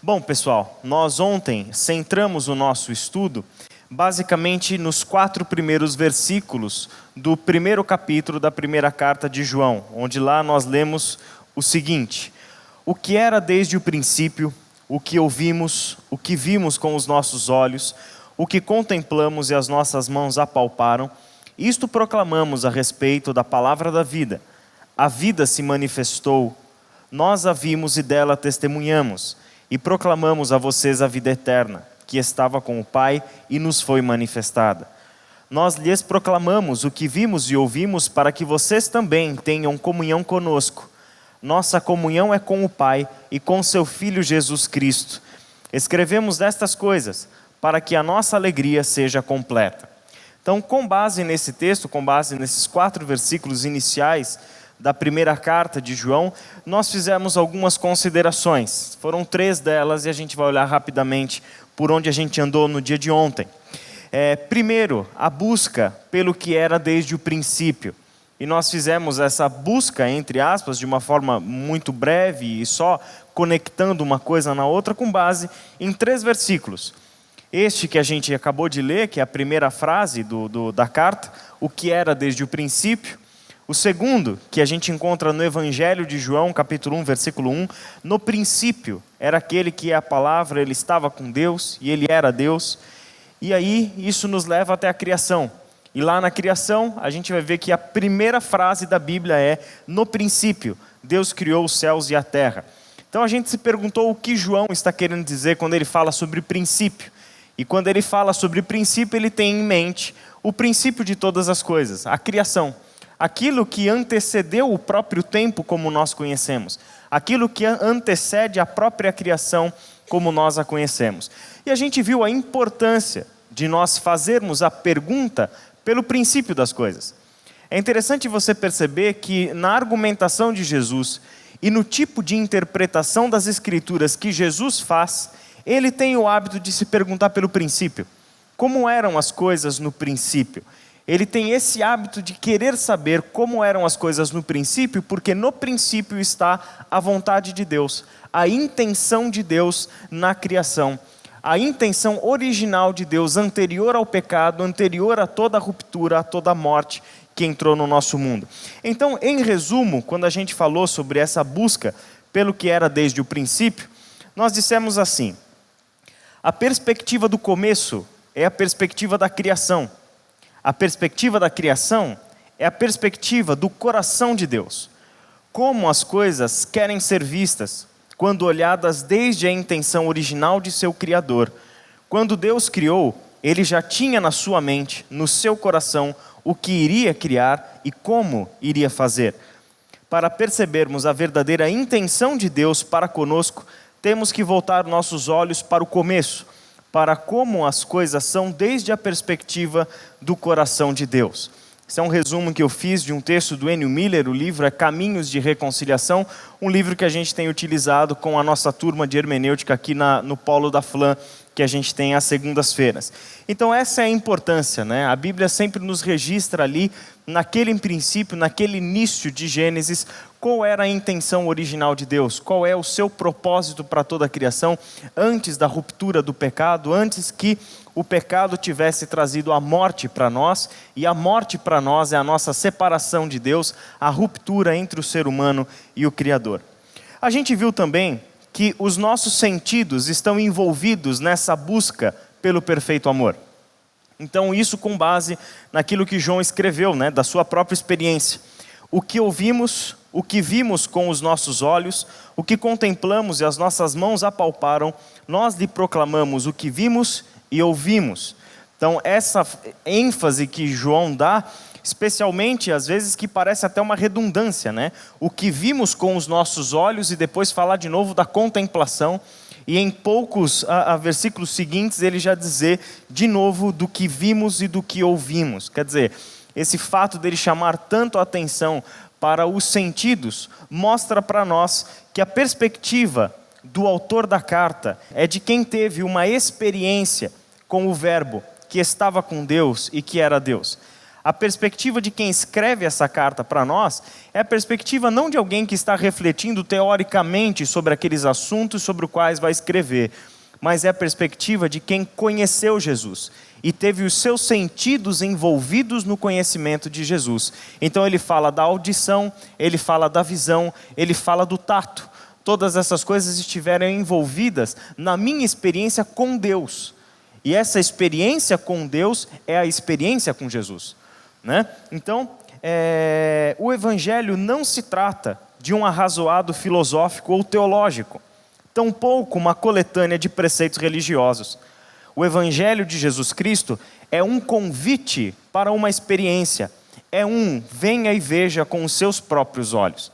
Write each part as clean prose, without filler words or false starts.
Bom, pessoal, nós ontem centramos o nosso estudo basicamente nos 4 primeiros versículos do primeiro capítulo da primeira carta de João, onde lá nós lemos o seguinte: o que era desde o princípio, o que ouvimos, o que vimos com os nossos olhos, o que contemplamos e as nossas mãos apalparam, isto proclamamos a respeito da palavra da vida. A vida se manifestou, nós a vimos e dela testemunhamos, e proclamamos a vocês a vida eterna, que estava com o Pai e nos foi manifestada. Nós lhes proclamamos o que vimos e ouvimos para que vocês também tenham comunhão conosco. Nossa comunhão é com o Pai e com seu Filho Jesus Cristo. Escrevemos estas coisas para que a nossa alegria seja completa. Então, com base nesse texto, com base nesses 4 versículos iniciais da primeira carta de João, nós fizemos algumas considerações. Foram 3 delas e a gente vai olhar rapidamente por onde a gente andou no dia de ontem. Primeiro, a busca pelo que era desde o princípio. E nós fizemos essa busca, entre aspas, de uma forma muito breve e só conectando uma coisa na outra com base em 3 versículos. Este que a gente acabou de ler, que é a primeira frase da carta, o que era desde o princípio. O segundo, que a gente encontra no Evangelho de João, capítulo 1, versículo 1, no princípio era aquele que é a palavra, ele estava com Deus e ele era Deus. E aí isso nos leva até a criação. E lá na criação a gente vai ver que a primeira frase da Bíblia é: no princípio, Deus criou os céus e a terra. Então a gente se perguntou o que João está querendo dizer quando ele fala sobre princípio. E quando ele fala sobre princípio, ele tem em mente o princípio de todas as coisas, a criação. Aquilo que antecedeu o próprio tempo como nós conhecemos. Aquilo que antecede a própria criação como nós a conhecemos. E a gente viu a importância de nós fazermos a pergunta pelo princípio das coisas. É interessante você perceber que na argumentação de Jesus e no tipo de interpretação das Escrituras que Jesus faz, ele tem o hábito de se perguntar pelo princípio. Como eram as coisas no princípio? Ele tem esse hábito de querer saber como eram as coisas no princípio, porque no princípio está a vontade de Deus, a intenção de Deus na criação, a intenção original de Deus anterior ao pecado, anterior a toda a ruptura, a toda a morte que entrou no nosso mundo. Então, em resumo, quando a gente falou sobre essa busca pelo que era desde o princípio, nós dissemos assim: a perspectiva do começo é a perspectiva da criação. A perspectiva da criação é a perspectiva do coração de Deus. Como as coisas querem ser vistas quando olhadas desde a intenção original de seu Criador. Quando Deus criou, Ele já tinha na sua mente, no seu coração, o que iria criar e como iria fazer. Para percebermos a verdadeira intenção de Deus para conosco, temos que voltar nossos olhos para o começo, para como as coisas são desde a perspectiva do coração de Deus. Esse é um resumo que eu fiz de um texto do Ennio Miller, o livro é Caminhos de Reconciliação, um livro que a gente tem utilizado com a nossa turma de hermenêutica aqui no Polo da FLAM, que a gente tem às segundas-feiras. Então essa é a importância, né? A Bíblia sempre nos registra ali, naquele princípio, naquele início de Gênesis, qual era a intenção original de Deus, qual é o seu propósito para toda a criação, antes da ruptura do pecado, antes que o pecado tivesse trazido a morte para nós, e a morte para nós é a nossa separação de Deus, a ruptura entre o ser humano e o Criador. A gente viu também que os nossos sentidos estão envolvidos nessa busca pelo perfeito amor. Então isso com base naquilo que João escreveu, né, da sua própria experiência. O que ouvimos, o que vimos com os nossos olhos, o que contemplamos e as nossas mãos apalparam, nós lhe proclamamos o que vimos e ouvimos. Então essa ênfase que João dá, especialmente às vezes que parece até uma redundância, né? O que vimos com os nossos olhos e depois falar de novo da contemplação, e em poucos versículos seguintes ele já dizer de novo do que vimos e do que ouvimos. Quer dizer, esse fato dele chamar tanto a atenção para os sentidos mostra para nós que a perspectiva do autor da carta é de quem teve uma experiência com o Verbo, que estava com Deus e que era Deus. A perspectiva de quem escreve essa carta para nós é a perspectiva não de alguém que está refletindo teoricamente sobre aqueles assuntos sobre os quais vai escrever, mas é a perspectiva de quem conheceu Jesus e teve os seus sentidos envolvidos no conhecimento de Jesus. Então ele fala da audição, ele fala da visão, ele fala do tato. Todas essas coisas estiveram envolvidas na minha experiência com Deus. E essa experiência com Deus é a experiência com Jesus, né? Então, o Evangelho não se trata de um arrazoado filosófico ou teológico, tampouco uma coletânea de preceitos religiosos. O Evangelho de Jesus Cristo é um convite para uma experiência, venha e veja com os seus próprios olhos.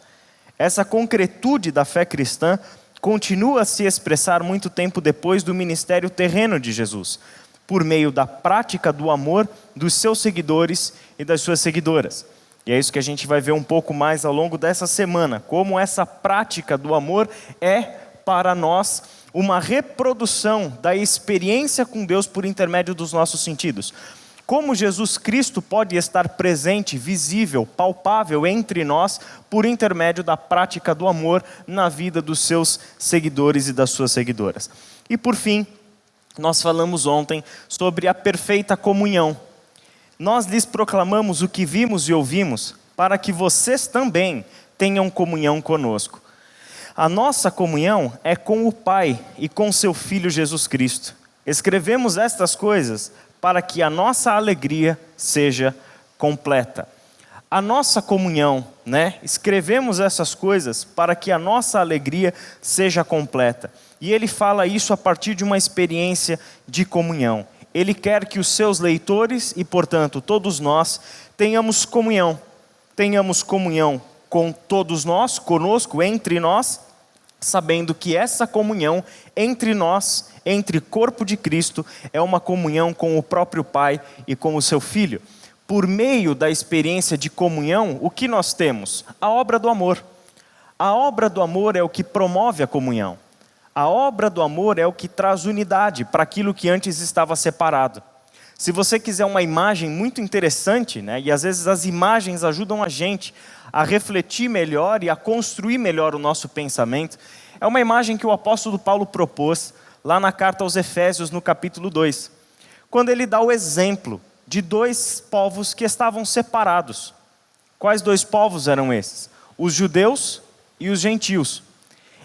Essa concretude da fé cristã continua a se expressar muito tempo depois do ministério terreno de Jesus, por meio da prática do amor dos seus seguidores e das suas seguidoras. E é isso que a gente vai ver um pouco mais ao longo dessa semana, como essa prática do amor é, para nós, uma reprodução da experiência com Deus por intermédio dos nossos sentidos. Como Jesus Cristo pode estar presente, visível, palpável entre nós por intermédio da prática do amor na vida dos seus seguidores e das suas seguidoras. E por fim, nós falamos ontem sobre a perfeita comunhão. Nós lhes proclamamos o que vimos e ouvimos, para que vocês também tenham comunhão conosco. A nossa comunhão é com o Pai e com seu Filho Jesus Cristo. Escrevemos estas coisas para que a nossa alegria seja completa. A nossa comunhão, né? Escrevemos essas coisas para que a nossa alegria seja completa. E ele fala isso a partir de uma experiência de comunhão. Ele quer que os seus leitores e, portanto, todos nós, tenhamos comunhão. Tenhamos comunhão com todos nós, conosco, entre nós, sabendo que essa comunhão entre nós, entre corpo de Cristo, é uma comunhão com o próprio Pai e com o seu Filho. Por meio da experiência de comunhão, o que nós temos? A obra do amor. A obra do amor é o que promove a comunhão. A obra do amor é o que traz unidade para aquilo que antes estava separado. Se você quiser uma imagem muito interessante, né, e às vezes as imagens ajudam a gente a refletir melhor e a construir melhor o nosso pensamento, é uma imagem que o apóstolo Paulo propôs lá na carta aos Efésios, no capítulo 2, quando ele dá o exemplo de dois povos que estavam separados. Quais dois povos eram esses? Os judeus e os gentios.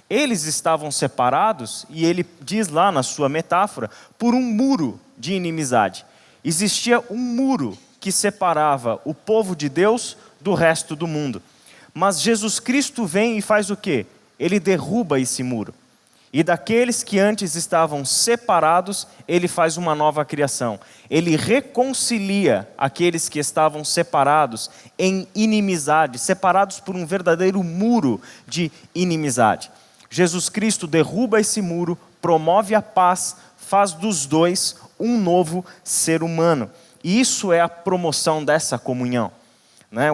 Eles estavam separados, e ele diz lá na sua metáfora, por um muro de inimizade. Existia um muro que separava o povo de Deus do resto do mundo. Mas Jesus Cristo vem e faz o quê? Ele derruba esse muro. E daqueles que antes estavam separados, ele faz uma nova criação. Ele reconcilia aqueles que estavam separados em inimizade, separados por um verdadeiro muro de inimizade. Jesus Cristo derruba esse muro, promove a paz, faz dos dois um novo ser humano. E isso é a promoção dessa comunhão.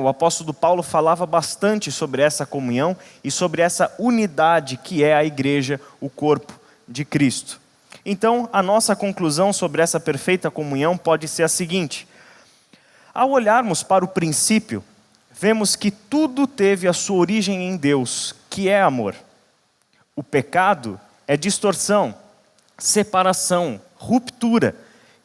O apóstolo Paulo falava bastante sobre essa comunhão e sobre essa unidade que é a igreja, o corpo de Cristo. Então, a nossa conclusão sobre essa perfeita comunhão pode ser a seguinte: ao olharmos para o princípio, vemos que tudo teve a sua origem em Deus, que é amor. O pecado é distorção, separação, ruptura,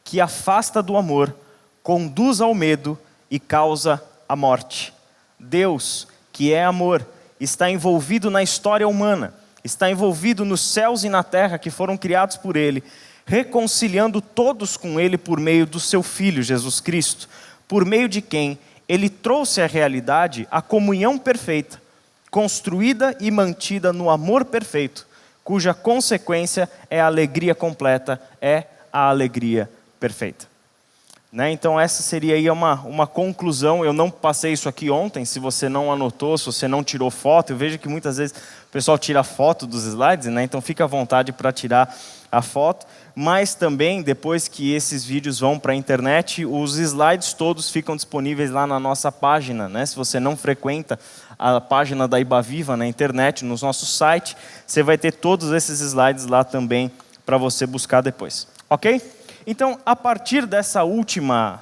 que afasta do amor, conduz ao medo e causa a morte. Deus, que é amor, está envolvido na história humana, está envolvido nos céus e na terra que foram criados por Ele, reconciliando todos com Ele por meio do seu Filho, Jesus Cristo, por meio de quem Ele trouxe à realidade a comunhão perfeita, construída e mantida no amor perfeito, cuja consequência é a alegria completa, é a alegria perfeita. Então essa seria aí uma conclusão. Eu não passei isso aqui ontem, se você não anotou, se você não tirou foto. Eu vejo que muitas vezes o pessoal tira foto dos slides, então fica à vontade para tirar a foto. Mas também, depois que esses vídeos vão para a internet, os slides todos ficam disponíveis lá na nossa página. Se você não frequenta a página da Ibaviva na internet, no nosso site, você vai ter todos esses slides lá também para você buscar depois. Ok? Então, a partir dessa última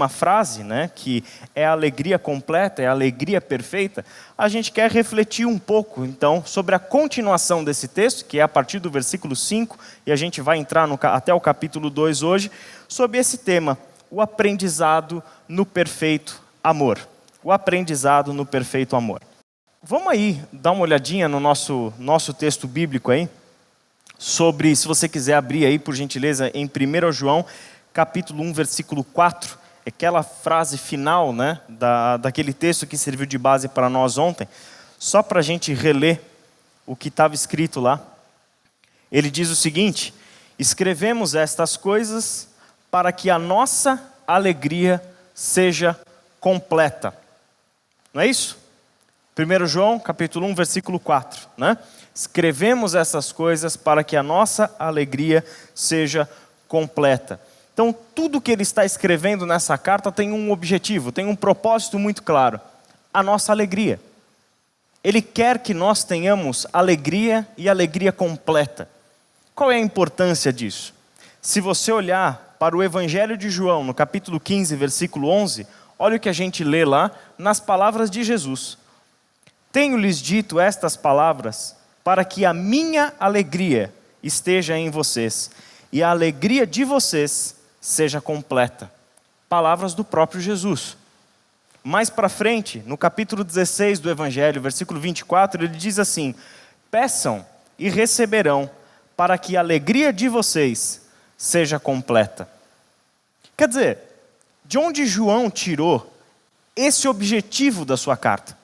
frase, né, que é a alegria completa, é a alegria perfeita, a gente quer refletir um pouco, então, sobre a continuação desse texto, que é a partir do versículo 5, e a gente vai entrar até o capítulo 2 hoje, sobre esse tema, o aprendizado no perfeito amor. O aprendizado no perfeito amor. Vamos aí dar uma olhadinha no nosso texto bíblico aí, sobre, se você quiser abrir aí, por gentileza, em 1 João, capítulo 1, versículo 4, aquela frase final, né, daquele texto que serviu de base para nós ontem, só para a gente reler o que estava escrito lá. Ele diz o seguinte: escrevemos estas coisas para que a nossa alegria seja completa. Não é isso? 1 João, capítulo 1, versículo 4, né? Escrevemos essas coisas para que a nossa alegria seja completa. Então, tudo que ele está escrevendo nessa carta tem um objetivo, tem um propósito muito claro: a nossa alegria. Ele quer que nós tenhamos alegria e alegria completa. Qual é a importância disso? Se você olhar para o Evangelho de João, no capítulo 15, versículo 11, olha o que a gente lê lá nas palavras de Jesus. Tenho-lhes dito estas palavras para que a minha alegria esteja em vocês e a alegria de vocês seja completa. Palavras do próprio Jesus. Mais para frente, no capítulo 16 do Evangelho, versículo 24, ele diz assim: peçam e receberão, para que a alegria de vocês seja completa. Quer dizer, de onde João tirou esse objetivo da sua carta?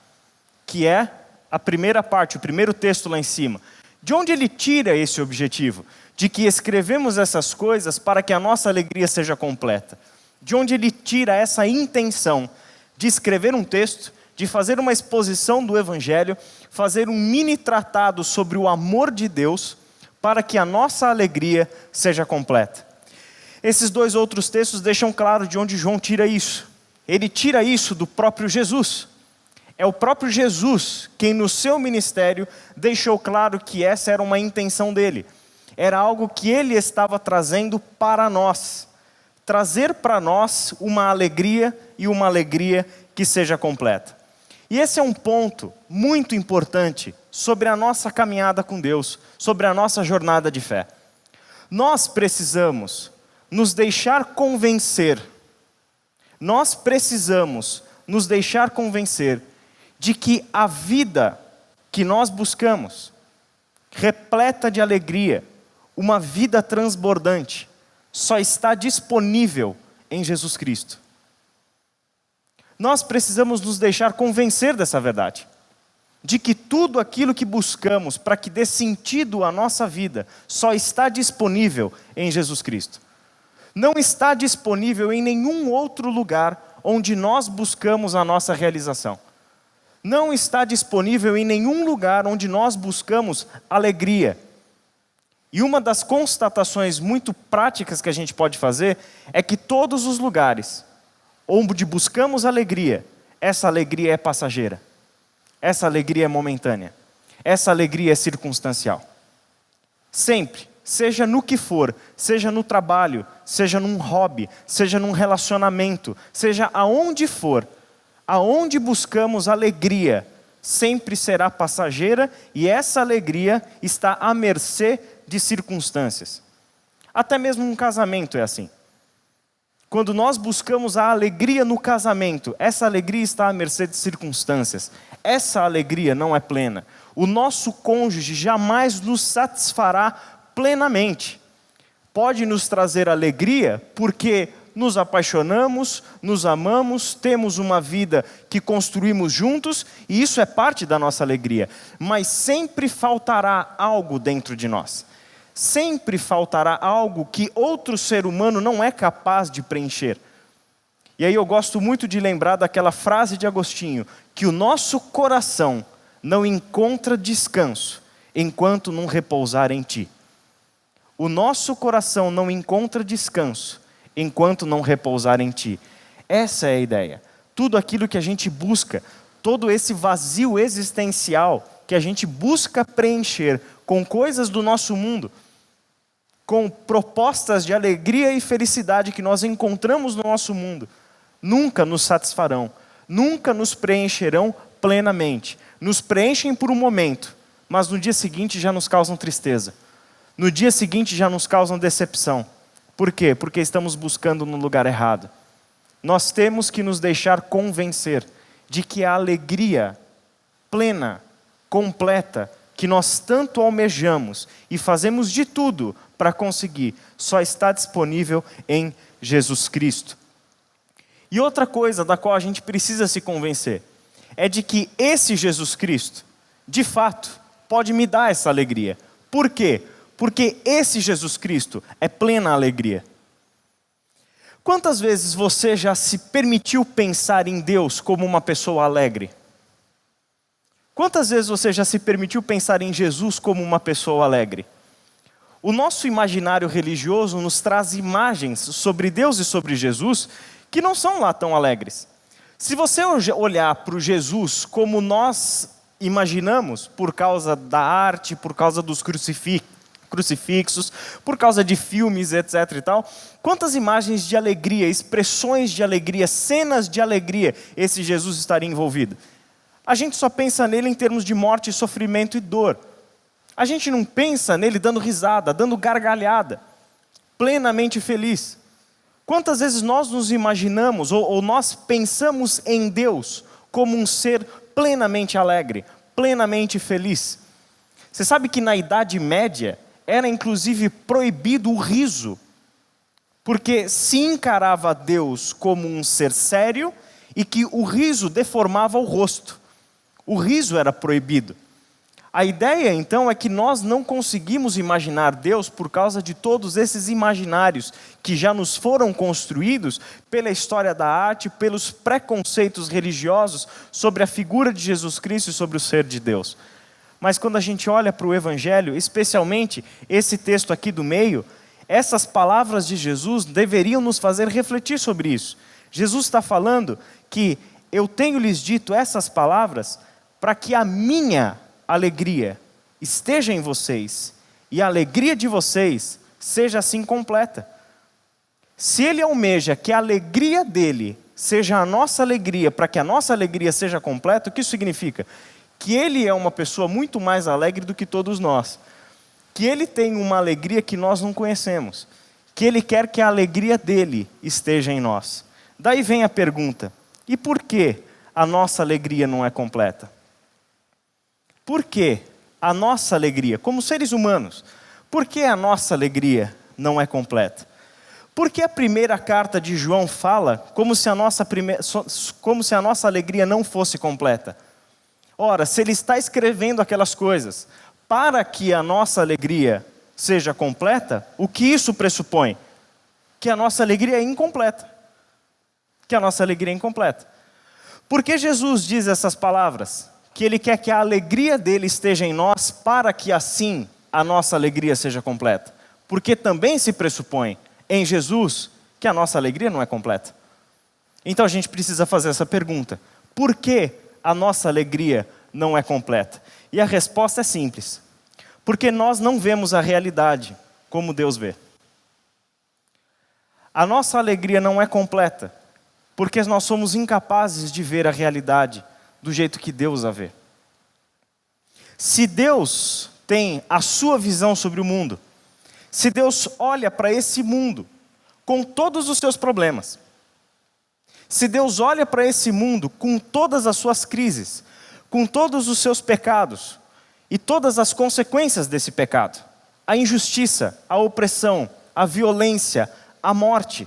Que é a primeira parte, o primeiro texto lá em cima. De onde ele tira esse objetivo? De que escrevemos essas coisas para que a nossa alegria seja completa. De onde ele tira essa intenção de escrever um texto, de fazer uma exposição do Evangelho, fazer um mini tratado sobre o amor de Deus, para que a nossa alegria seja completa. Esses dois outros textos deixam claro de onde João tira isso. Ele tira isso do próprio Jesus. É o próprio Jesus quem no seu ministério deixou claro que essa era uma intenção dele. Era algo que ele estava trazendo para nós. Trazer para nós uma alegria e uma alegria que seja completa. E esse é um ponto muito importante sobre a nossa caminhada com Deus, sobre a nossa jornada de fé. Nós precisamos nos deixar convencer. Nós precisamos nos deixar convencer de que a vida que nós buscamos, repleta de alegria, uma vida transbordante, só está disponível em Jesus Cristo. Nós precisamos nos deixar convencer dessa verdade, de que tudo aquilo que buscamos para que dê sentido à nossa vida, só está disponível em Jesus Cristo. Não está disponível em nenhum outro lugar onde nós buscamos a nossa realização. Não está disponível em nenhum lugar onde nós buscamos alegria. E uma das constatações muito práticas que a gente pode fazer é que todos os lugares onde buscamos alegria, essa alegria é passageira. Essa alegria é momentânea. Essa alegria é circunstancial. Sempre, seja no que for, seja no trabalho, seja num hobby, seja num relacionamento, seja aonde for, aonde buscamos alegria, sempre será passageira e essa alegria está à mercê de circunstâncias. Até mesmo um casamento é assim. Quando nós buscamos a alegria no casamento, essa alegria está à mercê de circunstâncias. Essa alegria não é plena. O nosso cônjuge jamais nos satisfará plenamente. Pode nos trazer alegria porque nos apaixonamos, nos amamos, temos uma vida que construímos juntos e isso é parte da nossa alegria. Mas sempre faltará algo dentro de nós. Sempre faltará algo que outro ser humano não é capaz de preencher. E aí eu gosto muito de lembrar daquela frase de Agostinho, que o nosso coração não encontra descanso enquanto não repousar em ti. O nosso coração não encontra descanso enquanto não repousar em ti. Essa é a ideia. Tudo aquilo que a gente busca, todo esse vazio existencial que a gente busca preencher com coisas do nosso mundo, com propostas de alegria e felicidade que nós encontramos no nosso mundo, nunca nos satisfarão, nunca nos preencherão plenamente. Nos preenchem por um momento, mas no dia seguinte já nos causam tristeza. No dia seguinte já nos causam decepção. Por quê? Porque estamos buscando no lugar errado. Nós temos que nos deixar convencer de que a alegria plena, completa, que nós tanto almejamos e fazemos de tudo para conseguir, só está disponível em Jesus Cristo. E outra coisa da qual a gente precisa se convencer é de que esse Jesus Cristo, de fato, pode me dar essa alegria. Por quê? Porque esse Jesus Cristo é plena alegria. Quantas vezes você já se permitiu pensar em Deus como uma pessoa alegre? Quantas vezes você já se permitiu pensar em Jesus como uma pessoa alegre? O nosso imaginário religioso nos traz imagens sobre Deus e sobre Jesus que não são lá tão alegres. Se você olhar para o Jesus como nós imaginamos, por causa da arte, por causa dos crucifixos, por causa de filmes, etc. e tal, quantas imagens de alegria, expressões de alegria, cenas de alegria esse Jesus estaria envolvido? A gente só pensa nele em termos de morte, sofrimento e dor. A gente não pensa nele dando risada, dando gargalhada, plenamente feliz. Quantas vezes nós nos imaginamos ou nós pensamos em Deus como um ser plenamente alegre, plenamente feliz? Você sabe que na Idade Média era inclusive proibido o riso, porque se encarava Deus como um ser sério e que o riso deformava o rosto. O riso era proibido. A ideia, então, é que nós não conseguimos imaginar Deus por causa de todos esses imaginários que já nos foram construídos pela história da arte, pelos preconceitos religiosos sobre a figura de Jesus Cristo e sobre o ser de Deus. Mas quando a gente olha para o Evangelho, especialmente esse texto aqui do meio, essas palavras de Jesus deveriam nos fazer refletir sobre isso. Jesus está falando que eu tenho lhes dito essas palavras para que a minha alegria esteja em vocês e a alegria de vocês seja assim completa. Se ele almeja que a alegria dele seja a nossa alegria, para que a nossa alegria seja completa, o que isso significa? Que ele é uma pessoa muito mais alegre do que todos nós. Que ele tem uma alegria que nós não conhecemos. Que ele quer que a alegria dele esteja em nós. Daí vem a pergunta: e por que a nossa alegria não é completa? Por que a nossa alegria, como seres humanos, por que a nossa alegria não é completa? Porque a primeira carta de João fala como se a nossa alegria não fosse completa. Ora, se ele está escrevendo aquelas coisas para que a nossa alegria seja completa, o que isso pressupõe? Que a nossa alegria é incompleta. Que a nossa alegria é incompleta. Por que Jesus diz essas palavras? Que ele quer que a alegria dele esteja em nós para que assim a nossa alegria seja completa. Porque também se pressupõe em Jesus que a nossa alegria não é completa. Então a gente precisa fazer essa pergunta: por que a nossa alegria não é completa? E a resposta é simples: porque nós não vemos a realidade como Deus vê. A nossa alegria não é completa porque nós somos incapazes de ver a realidade do jeito que Deus a vê. Se Deus tem a sua visão sobre o mundo, se Deus olha para esse mundo com todos os seus problemas, se Deus olha para esse mundo com todas as suas crises, com todos os seus pecados e todas as consequências desse pecado, a injustiça, a opressão, a violência, a morte,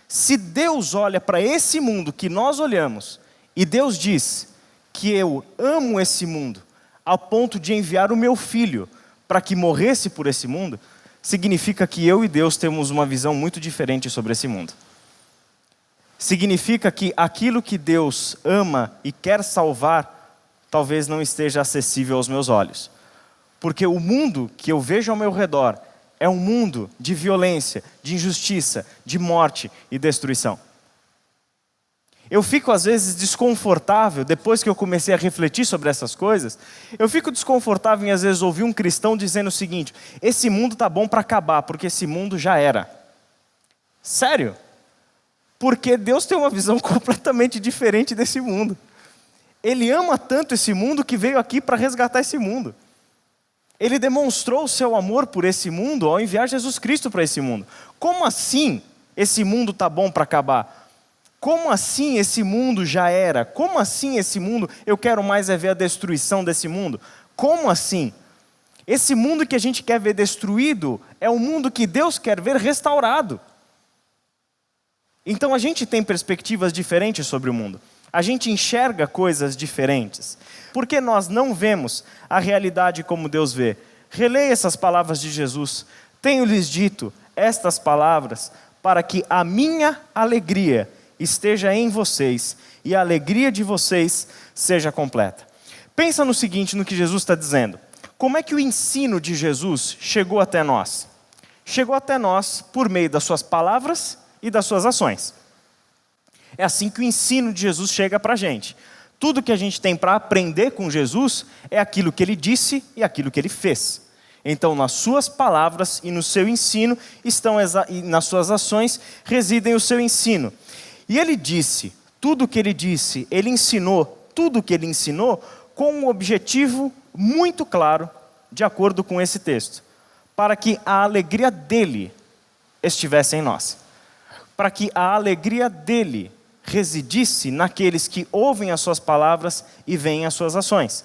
se Deus olha para esse mundo que nós olhamos e Deus diz que eu amo esse mundo ao ponto de enviar o meu filho para que morresse por esse mundo, significa que eu e Deus temos uma visão muito diferente sobre esse mundo. Significa que aquilo que Deus ama e quer salvar, talvez não esteja acessível aos meus olhos. Porque o mundo que eu vejo ao meu redor é um mundo de violência, de injustiça, de morte e destruição. Eu fico às vezes desconfortável, depois que eu comecei a refletir sobre essas coisas, eu fico desconfortável em às vezes ouvir um cristão dizendo o seguinte: esse mundo tá bom para acabar, porque esse mundo já era. Sério? Porque Deus tem uma visão completamente diferente desse mundo. Ele ama tanto esse mundo que veio aqui para resgatar esse mundo. Ele demonstrou o seu amor por esse mundo ao enviar Jesus Cristo para esse mundo. Como assim esse mundo tá bom para acabar? Como assim esse mundo já era? Como assim esse mundo, eu quero mais é ver a destruição desse mundo? Como assim? Esse mundo que a gente quer ver destruído é o mundo que Deus quer ver restaurado. Então a gente tem perspectivas diferentes sobre o mundo. A gente enxerga coisas diferentes. Porque nós não vemos a realidade como Deus vê. Releia essas palavras de Jesus. Tenho-lhes dito estas palavras para que a minha alegria esteja em vocês e a alegria de vocês seja completa. Pensa no seguinte, no que Jesus está dizendo. Como é que o ensino de Jesus chegou até nós? Chegou até nós por meio das suas palavras e das suas ações. É assim que o ensino de Jesus chega para a gente. Tudo que a gente tem para aprender com Jesus é aquilo que ele disse e aquilo que ele fez. Então, nas suas palavras e no seu ensino, e nas suas ações, residem o seu ensino. E ele disse, tudo o que ele disse, ele ensinou, tudo o que ele ensinou, com um objetivo muito claro, de acordo com esse texto. Para que a alegria dele estivesse em nós. Para que a alegria dele residisse naqueles que ouvem as suas palavras e veem as suas ações.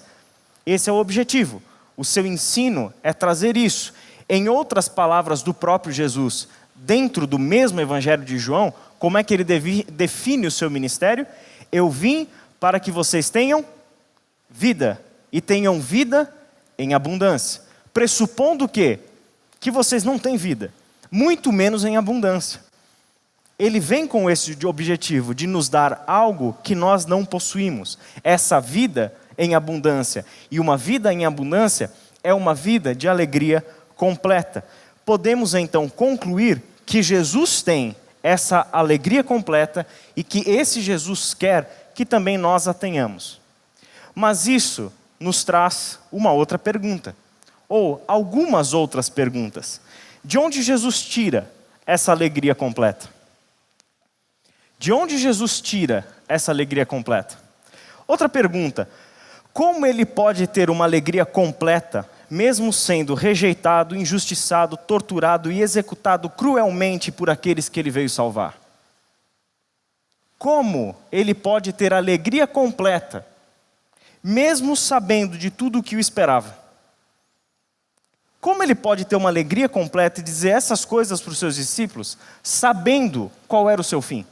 Esse é o objetivo. O seu ensino é trazer isso. Em outras palavras do próprio Jesus, dentro do mesmo Evangelho de João, como é que ele define o seu ministério? Eu vim para que vocês tenham vida, e tenham vida em abundância. Pressupondo o quê? Que vocês não têm vida, muito menos em abundância. Ele vem com esse objetivo de nos dar algo que nós não possuímos. Essa vida em abundância. E uma vida em abundância é uma vida de alegria completa. Podemos então concluir que Jesus tem essa alegria completa e que esse Jesus quer que também nós a tenhamos. Mas isso nos traz uma outra pergunta, ou algumas outras perguntas. De onde Jesus tira essa alegria completa? De onde Jesus tira essa alegria completa? Outra pergunta, como ele pode ter uma alegria completa, mesmo sendo rejeitado, injustiçado, torturado e executado cruelmente por aqueles que ele veio salvar? Como ele pode ter alegria completa, mesmo sabendo de tudo o que o esperava? Como ele pode ter uma alegria completa e dizer essas coisas para os seus discípulos, sabendo qual era o seu fim?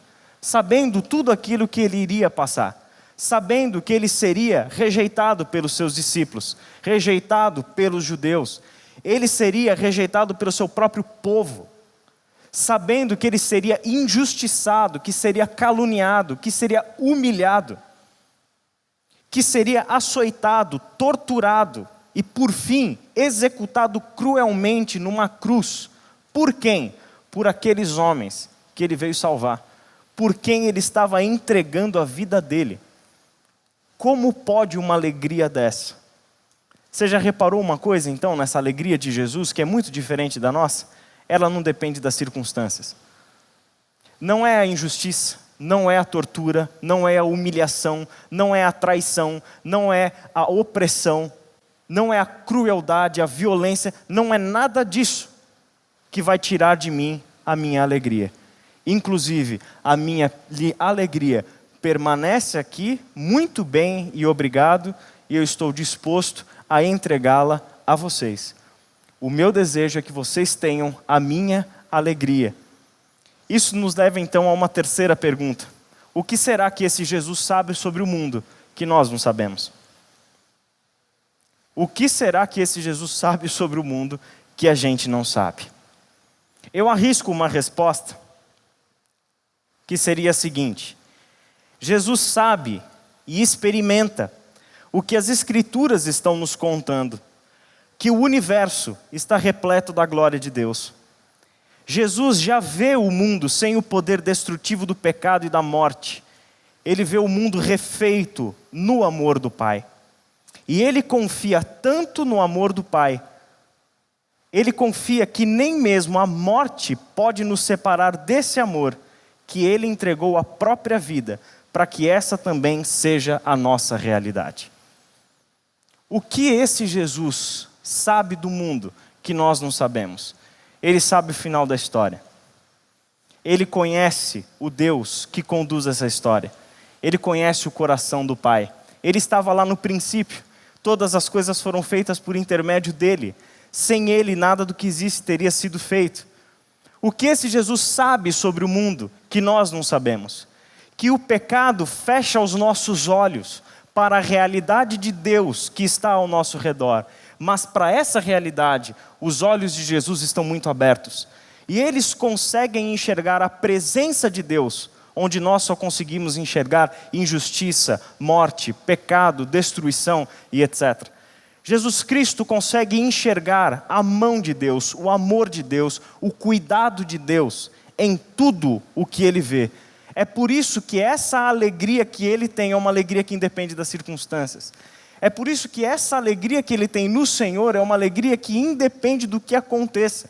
Sabendo tudo aquilo que ele iria passar? Sabendo que ele seria rejeitado pelos seus discípulos, rejeitado pelos judeus, ele seria rejeitado pelo seu próprio povo, sabendo que ele seria injustiçado, que seria caluniado, que seria humilhado, que seria açoitado, torturado e, por fim, executado cruelmente numa cruz. Por quem? Por aqueles homens que ele veio salvar, por quem ele estava entregando a vida dele. Como pode uma alegria dessa? Você já reparou uma coisa então nessa alegria de Jesus que é muito diferente da nossa? Ela não depende das circunstâncias. Não é a injustiça, não é a tortura, não é a humilhação, não é a traição, não é a opressão, não é a crueldade, a violência, não é nada disso que vai tirar de mim a minha alegria. Inclusive, a minha alegria permanece aqui, muito bem e obrigado, e eu estou disposto a entregá-la a vocês. O meu desejo é que vocês tenham a minha alegria. Isso nos leva então a uma terceira pergunta. O que será que esse Jesus sabe sobre o mundo que nós não sabemos? O que será que esse Jesus sabe sobre o mundo que a gente não sabe? Eu arrisco uma resposta que seria a seguinte: Jesus sabe e experimenta o que as Escrituras estão nos contando, que o universo está repleto da glória de Deus. Jesus já vê o mundo sem o poder destrutivo do pecado e da morte, ele vê o mundo refeito no amor do Pai. E ele confia tanto no amor do Pai, ele confia que nem mesmo a morte pode nos separar desse amor, que ele entregou a própria vida, para que essa também seja a nossa realidade. O que esse Jesus sabe do mundo que nós não sabemos? Ele sabe o final da história. Ele conhece o Deus que conduz essa história. Ele conhece o coração do Pai. Ele estava lá no princípio. Todas as coisas foram feitas por intermédio dele. Sem ele, nada do que existe teria sido feito. O que esse Jesus sabe sobre o mundo que nós não sabemos? Que o pecado fecha os nossos olhos para a realidade de Deus que está ao nosso redor. Mas para essa realidade, os olhos de Jesus estão muito abertos. E eles conseguem enxergar a presença de Deus, onde nós só conseguimos enxergar injustiça, morte, pecado, destruição e etc. Jesus Cristo consegue enxergar a mão de Deus, o amor de Deus, o cuidado de Deus em tudo o que ele vê. É por isso que essa alegria que ele tem é uma alegria que independe das circunstâncias. É por isso que essa alegria que ele tem no Senhor é uma alegria que independe do que aconteça.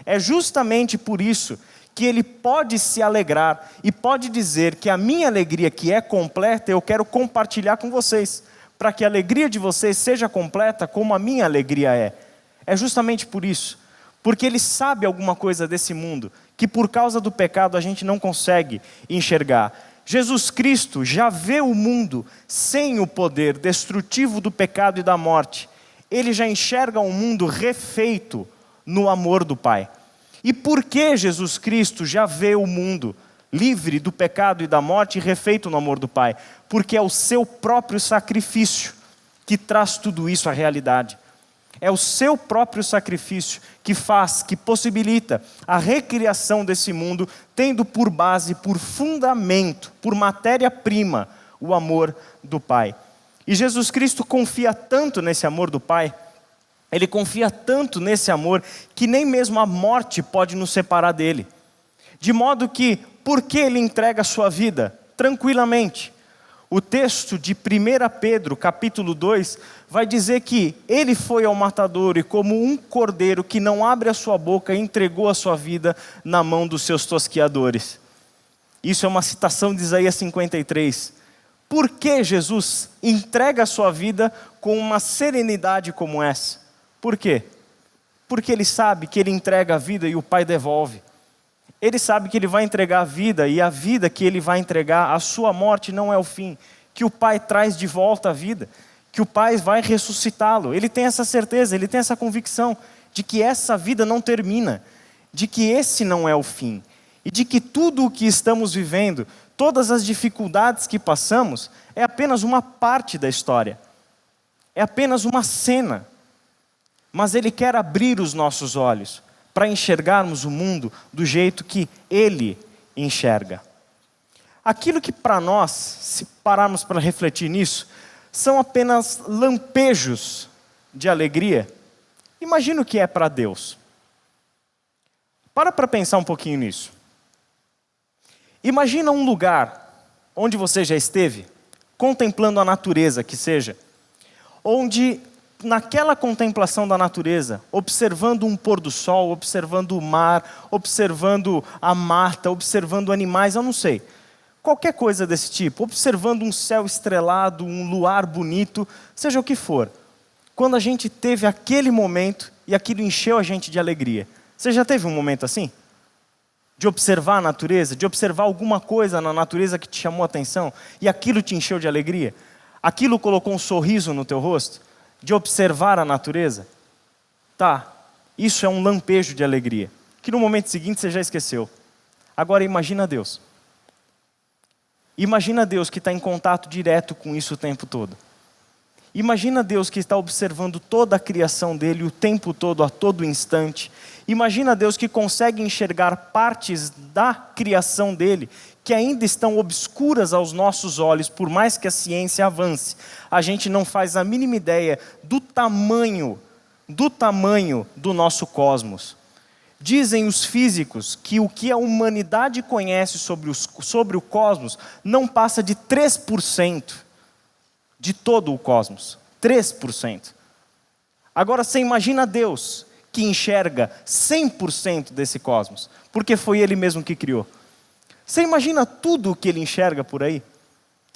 É justamente por isso que ele pode se alegrar e pode dizer que a minha alegria, que é completa, eu quero compartilhar com vocês, para que a alegria de vocês seja completa como a minha alegria é. É justamente por isso, porque ele sabe alguma coisa desse mundo, que por causa do pecado a gente não consegue enxergar. Jesus Cristo já vê o mundo sem o poder destrutivo do pecado e da morte. Ele já enxerga um mundo refeito no amor do Pai. E por que Jesus Cristo já vê o mundo livre do pecado e da morte e refeito no amor do Pai? Porque é o seu próprio sacrifício que traz tudo isso à realidade. É o seu próprio sacrifício que faz, que possibilita a recriação desse mundo, tendo por base, por fundamento, por matéria-prima, o amor do Pai. E Jesus Cristo confia tanto nesse amor do Pai, ele confia tanto nesse amor, que nem mesmo a morte pode nos separar dele. De modo que, por que ele entrega a sua vida? Tranquilamente. O texto de 1 Pedro, capítulo 2, vai dizer que ele foi ao matadouro e como um cordeiro que não abre a sua boca, entregou a sua vida na mão dos seus tosquiadores. Isso é uma citação de Isaías 53. Por que Jesus entrega a sua vida com uma serenidade como essa? Por quê? Porque ele sabe que ele entrega a vida e o Pai devolve. Ele sabe que ele vai entregar a vida e a vida que ele vai entregar, a sua morte não é o fim. Que o Pai traz de volta a vida, que o Pai vai ressuscitá-lo. Ele tem essa certeza, ele tem essa convicção de que essa vida não termina, de que esse não é o fim. E de que tudo o que estamos vivendo, todas as dificuldades que passamos, é apenas uma parte da história. É apenas uma cena. Mas ele quer abrir os nossos olhos para enxergarmos o mundo do jeito que ele enxerga. Aquilo que para nós, se pararmos para refletir nisso, são apenas lampejos de alegria. Imagina o que é para Deus. Para pensar um pouquinho nisso. Imagina um lugar onde você já esteve, contemplando a natureza que seja, onde naquela contemplação da natureza, observando um pôr do sol, observando o mar, observando a mata, observando animais, eu não sei, qualquer coisa desse tipo, observando um céu estrelado, um luar bonito, seja o que for. Quando a gente teve aquele momento e aquilo encheu a gente de alegria. Você já teve um momento assim? De observar a natureza, de observar alguma coisa na natureza que te chamou a atenção e aquilo te encheu de alegria? Aquilo colocou um sorriso no teu rosto? De observar a natureza? Tá, isso é um lampejo de alegria, que no momento seguinte você já esqueceu. Agora imagina Deus. Imagina Deus que está em contato direto com isso o tempo todo. Imagina Deus que está observando toda a criação dele o tempo todo, a todo instante. Imagina Deus que consegue enxergar partes da criação dele que ainda estão obscuras aos nossos olhos, por mais que a ciência avance. A gente não faz a mínima ideia do tamanho do nosso cosmos. Dizem os físicos que o que a humanidade conhece sobre o cosmos não passa de 3% de todo o cosmos. 3%. Agora você imagina Deus, que enxerga 100% desse cosmos, porque foi Ele mesmo que criou. Você imagina tudo o que Ele enxerga por aí?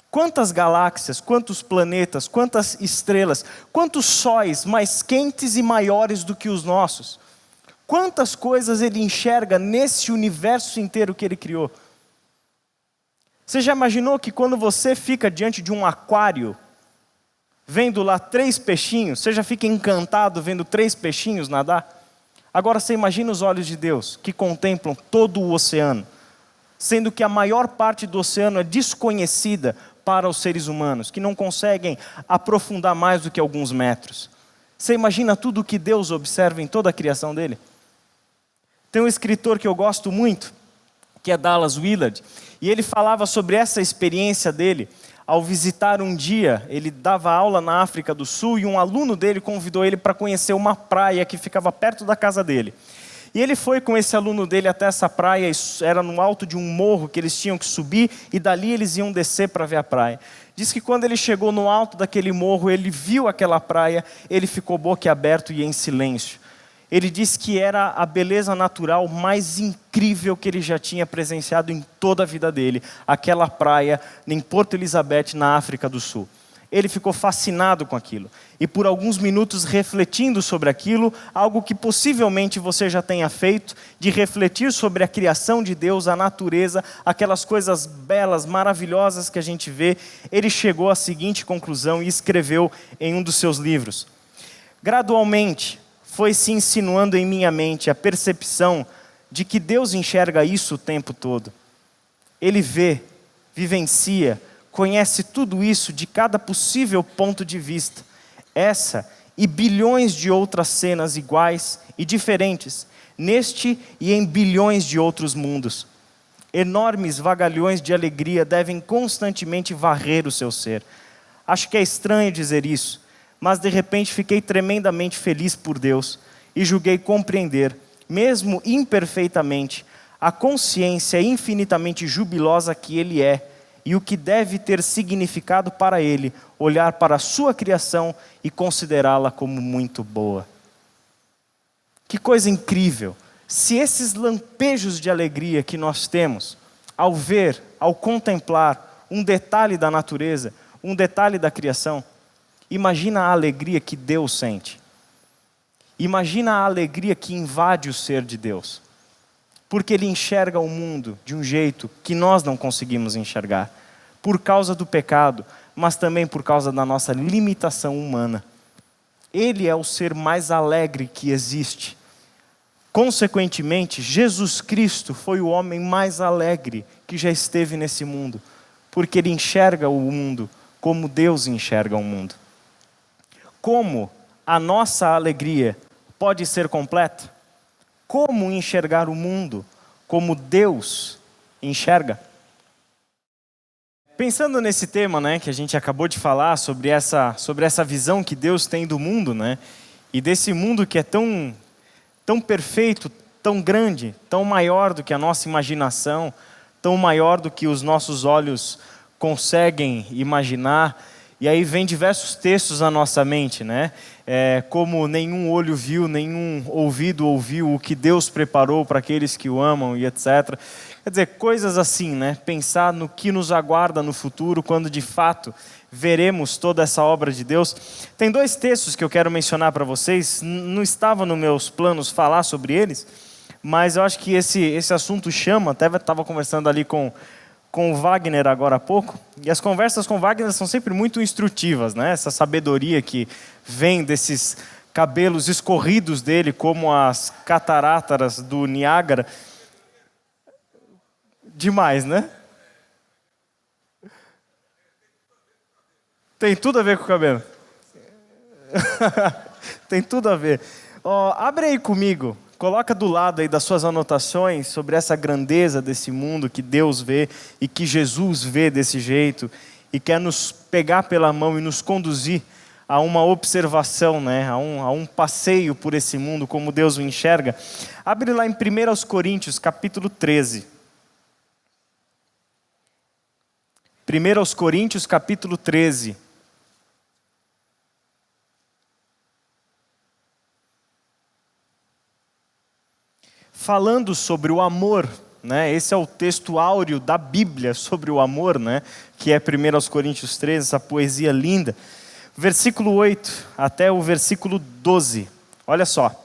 Quantas galáxias, quantos planetas, quantas estrelas, quantos sóis mais quentes e maiores do que os nossos? Quantas coisas Ele enxerga nesse universo inteiro que Ele criou? Você já imaginou que quando você fica diante de um aquário, vendo lá 3 peixinhos, você já fica encantado vendo 3 peixinhos nadar? Agora você imagina os olhos de Deus, que contemplam todo o oceano, sendo que a maior parte do oceano é desconhecida para os seres humanos, que não conseguem aprofundar mais do que alguns metros. Você imagina tudo o que Deus observa em toda a criação dele? Tem um escritor que eu gosto muito, que é Dallas Willard, e ele falava sobre essa experiência dele. Ao visitar um dia, ele dava aula na África do Sul e um aluno dele convidou ele para conhecer uma praia que ficava perto da casa dele. E ele foi com esse aluno dele até essa praia, era no alto de um morro que eles tinham que subir e dali eles iam descer para ver a praia. Diz que quando ele chegou no alto daquele morro, ele viu aquela praia, ele ficou boquiaberto e em silêncio. Ele disse que era a beleza natural mais incrível que ele já tinha presenciado em toda a vida dele. Aquela praia em Porto Elizabeth, na África do Sul. Ele ficou fascinado com aquilo. E por alguns minutos refletindo sobre aquilo, algo que possivelmente você já tenha feito, de refletir sobre a criação de Deus, a natureza, aquelas coisas belas, maravilhosas que a gente vê, ele chegou à seguinte conclusão e escreveu em um dos seus livros. Gradualmente, foi se insinuando em minha mente a percepção de que Deus enxerga isso o tempo todo. Ele vê, vivencia, conhece tudo isso de cada possível ponto de vista. Essa e bilhões de outras cenas iguais e diferentes, neste e em bilhões de outros mundos. Enormes vagalhões de alegria devem constantemente varrer o seu ser. Acho que é estranho dizer isso, mas de repente fiquei tremendamente feliz por Deus e julguei compreender, mesmo imperfeitamente, a consciência infinitamente jubilosa que Ele é e o que deve ter significado para Ele olhar para a sua criação e considerá-la como muito boa. Que coisa incrível! Se esses lampejos de alegria que nós temos, ao ver, ao contemplar um detalhe da natureza, um detalhe da criação, imagina a alegria que Deus sente. Imagina a alegria que invade o ser de Deus. Porque Ele enxerga o mundo de um jeito que nós não conseguimos enxergar. Por causa do pecado, mas também por causa da nossa limitação humana. Ele é o ser mais alegre que existe. Consequentemente, Jesus Cristo foi o homem mais alegre que já esteve nesse mundo. Porque Ele enxerga o mundo como Deus enxerga o mundo. Como a nossa alegria pode ser completa? Como enxergar o mundo como Deus enxerga? Pensando nesse tema, né, que a gente acabou de falar, sobre essa visão que Deus tem do mundo, né, e desse mundo que é tão perfeito, tão grande, tão maior do que a nossa imaginação, tão maior do que os nossos olhos conseguem imaginar. E aí vem diversos textos na nossa mente, né? Como nenhum olho viu, nenhum ouvido ouviu o que Deus preparou para aqueles que o amam e etc. Quer dizer, coisas assim, né? Pensar no que nos aguarda no futuro, quando de fato veremos toda essa obra de Deus. Tem 2 textos que eu quero mencionar para vocês. Não estava nos meus planos falar sobre eles, mas eu acho que esse assunto chama. Até estava conversando ali com o Wagner agora há pouco, e as conversas com o Wagner são sempre muito instrutivas, né? Essa sabedoria que vem desses cabelos escorridos dele, como as cataratas do Niágara. Demais, né? Tem tudo a ver com o cabelo. Tem tudo a ver. Abre aí comigo. Coloca do lado aí das suas anotações sobre essa grandeza desse mundo que Deus vê e que Jesus vê desse jeito e quer nos pegar pela mão e nos conduzir a uma observação, né? a um passeio por esse mundo, como Deus o enxerga. Abre lá em 1 Coríntios, capítulo 13. 1 Coríntios, capítulo 13. Falando sobre o amor, né? Esse é o texto áureo da Bíblia sobre o amor, né? Que é 1 Coríntios 13, essa poesia linda. Versículo 8 até o versículo 12. Olha só.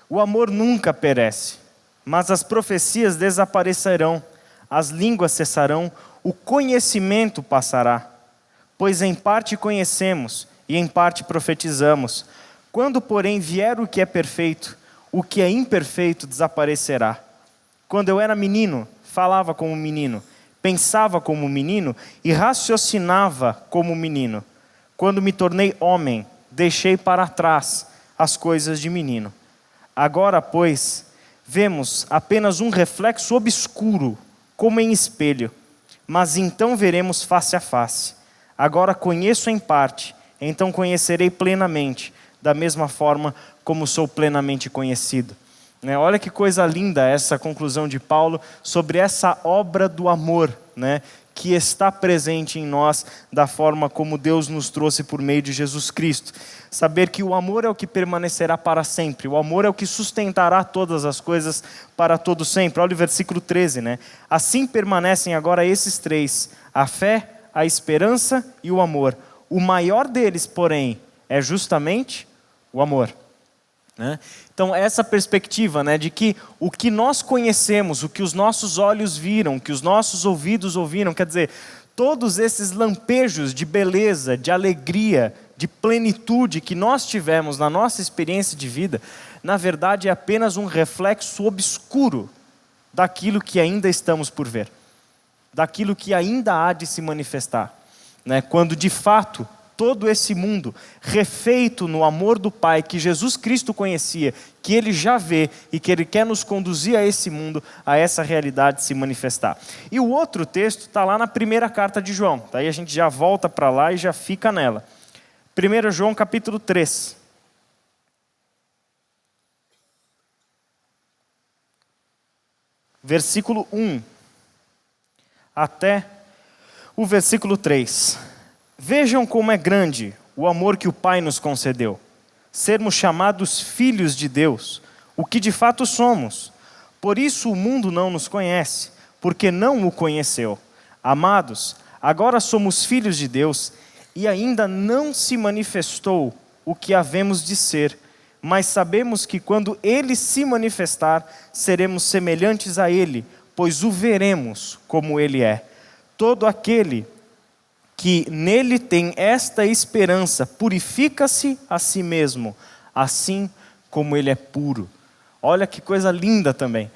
O amor nunca perece, mas as profecias desaparecerão, as línguas cessarão, o conhecimento passará. Pois em parte conhecemos e em parte profetizamos. Quando, porém, vier o que é perfeito, o que é imperfeito desaparecerá. Quando eu era menino, falava como menino, pensava como menino e raciocinava como menino. Quando me tornei homem, deixei para trás as coisas de menino. Agora, pois, vemos apenas um reflexo obscuro, como em espelho, mas então veremos face a face. Agora conheço em parte, então conhecerei plenamente, da mesma forma como sou plenamente conhecido. Olha que coisa linda essa conclusão de Paulo sobre essa obra do amor, que está presente em nós da forma como Deus nos trouxe por meio de Jesus Cristo. Saber que o amor é o que permanecerá para sempre, o amor é o que sustentará todas as coisas para todo sempre. Olha o versículo 13, Assim permanecem agora esses três, a fé, a esperança e o amor. O maior deles, porém, é justamente o amor. Então essa perspectiva de que o que nós conhecemos, o que os nossos olhos viram, o que os nossos ouvidos ouviram, quer dizer, todos esses lampejos de beleza, de alegria, de plenitude que nós tivemos na nossa experiência de vida, na verdade é apenas um reflexo obscuro daquilo que ainda estamos por ver, daquilo que ainda há de se manifestar, quando de fato todo esse mundo, refeito no amor do Pai, que Jesus Cristo conhecia, que Ele já vê e que Ele quer nos conduzir a esse mundo, a essa realidade se manifestar. E o outro texto está lá na primeira carta de João. Daí a gente já volta para lá e já fica nela. 1 João capítulo 3. Versículo 1 até o versículo 3. Vejam como é grande o amor que o Pai nos concedeu, sermos chamados filhos de Deus, o que de fato somos. Por isso o mundo não nos conhece, porque não o conheceu. Amados, agora somos filhos de Deus e ainda não se manifestou o que havemos de ser, mas sabemos que quando Ele se manifestar, seremos semelhantes a Ele, pois o veremos como Ele é. Todo aquele que nele tem esta esperança, purifica-se a si mesmo, assim como ele é puro. Olha que coisa linda também,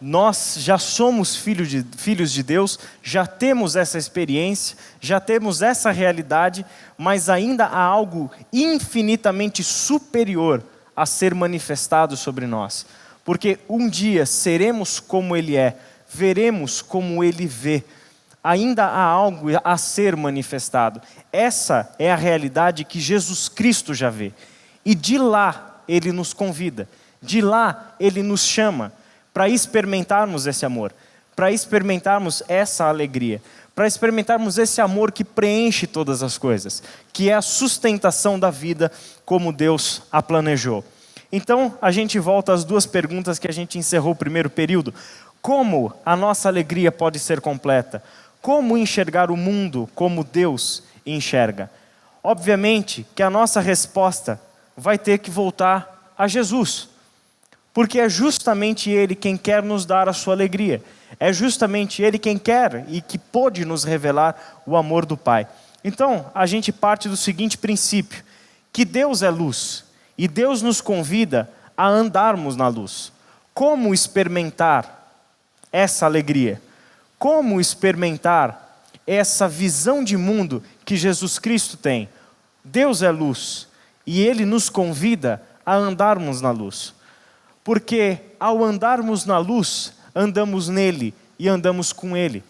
Nós já somos filhos de Deus, já temos essa experiência, já temos essa realidade, mas ainda há algo infinitamente superior a ser manifestado sobre nós. Porque um dia seremos como Ele é, veremos como Ele vê. Ainda há algo a ser manifestado. Essa é a realidade que Jesus Cristo já vê. E de lá Ele nos convida, de lá Ele nos chama para experimentarmos esse amor, para experimentarmos essa alegria, para experimentarmos esse amor que preenche todas as coisas, que é a sustentação da vida como Deus a planejou. Então, a gente volta às duas perguntas que a gente encerrou o primeiro período. Como a nossa alegria pode ser completa? Como enxergar o mundo como Deus enxerga? Obviamente que a nossa resposta vai ter que voltar a Jesus, porque é justamente Ele quem quer nos dar a sua alegria, é justamente Ele quem quer e que pode nos revelar o amor do Pai. Então, a gente parte do seguinte princípio, que Deus é luz, e Deus nos convida a andarmos na luz. Como experimentar essa alegria? Como experimentar essa visão de mundo que Jesus Cristo tem? Deus é luz e Ele nos convida a andarmos na luz. Porque ao andarmos na luz, andamos nele e andamos com Ele.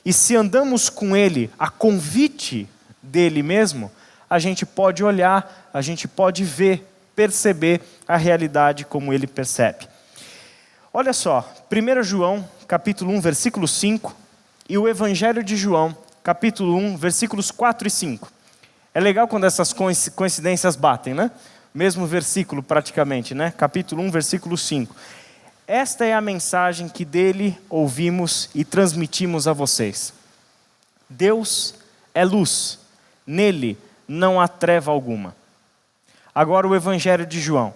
E se andamos com Ele a convite dele mesmo, a gente pode olhar, a gente pode ver, perceber a realidade como ele percebe. Olha só, 1 João, capítulo 1, versículo 5, e o Evangelho de João, capítulo 1, versículos 4 e 5. É legal quando essas coincidências batem, né? Mesmo versículo praticamente, né? Capítulo 1, versículo 5. Esta é a mensagem que dele ouvimos e transmitimos a vocês. Deus é luz, nele não há treva alguma. Agora o Evangelho de João.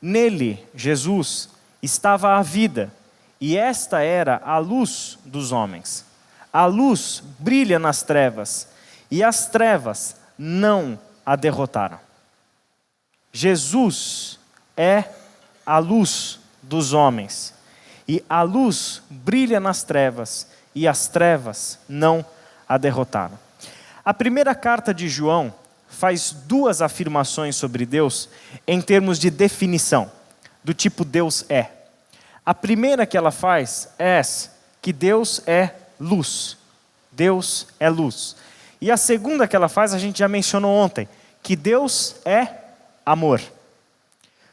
Nele, Jesus, estava a vida, e esta era a luz dos homens. A luz brilha nas trevas, e as trevas não a derrotaram. Jesus é a luz dos homens, e a luz brilha nas trevas, e as trevas não a derrotaram. A primeira carta de João faz duas afirmações sobre Deus em termos de definição, do tipo Deus é. A primeira que ela faz é essa, que Deus é luz. Deus é luz. E a segunda que ela faz, a gente já mencionou ontem, que Deus é amor.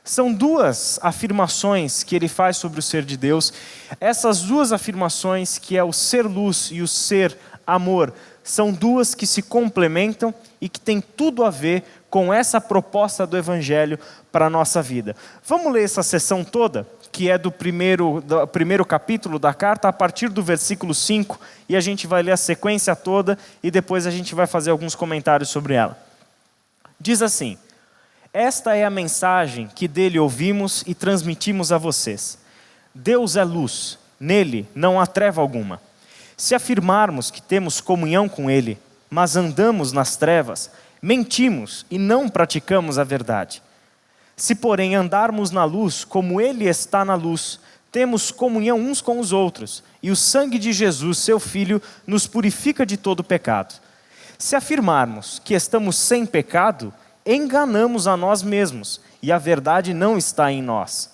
São duas afirmações que ele faz sobre o ser de Deus. Essas duas afirmações, que é o ser luz e o ser amor, são duas que se complementam e que têm tudo a ver com essa proposta do Evangelho para a nossa vida. Vamos ler essa sessão toda, que é do primeiro capítulo da carta, a partir do versículo 5, e a gente vai ler a sequência toda e depois a gente vai fazer alguns comentários sobre ela. Diz assim: esta é a mensagem que dele ouvimos e transmitimos a vocês. Deus é luz, nele não há treva alguma. Se afirmarmos que temos comunhão com ele, mas andamos nas trevas, mentimos e não praticamos a verdade. Se, porém, andarmos na luz, como ele está na luz, temos comunhão uns com os outros, e o sangue de Jesus, seu Filho, nos purifica de todo pecado. Se afirmarmos que estamos sem pecado, enganamos a nós mesmos, e a verdade não está em nós.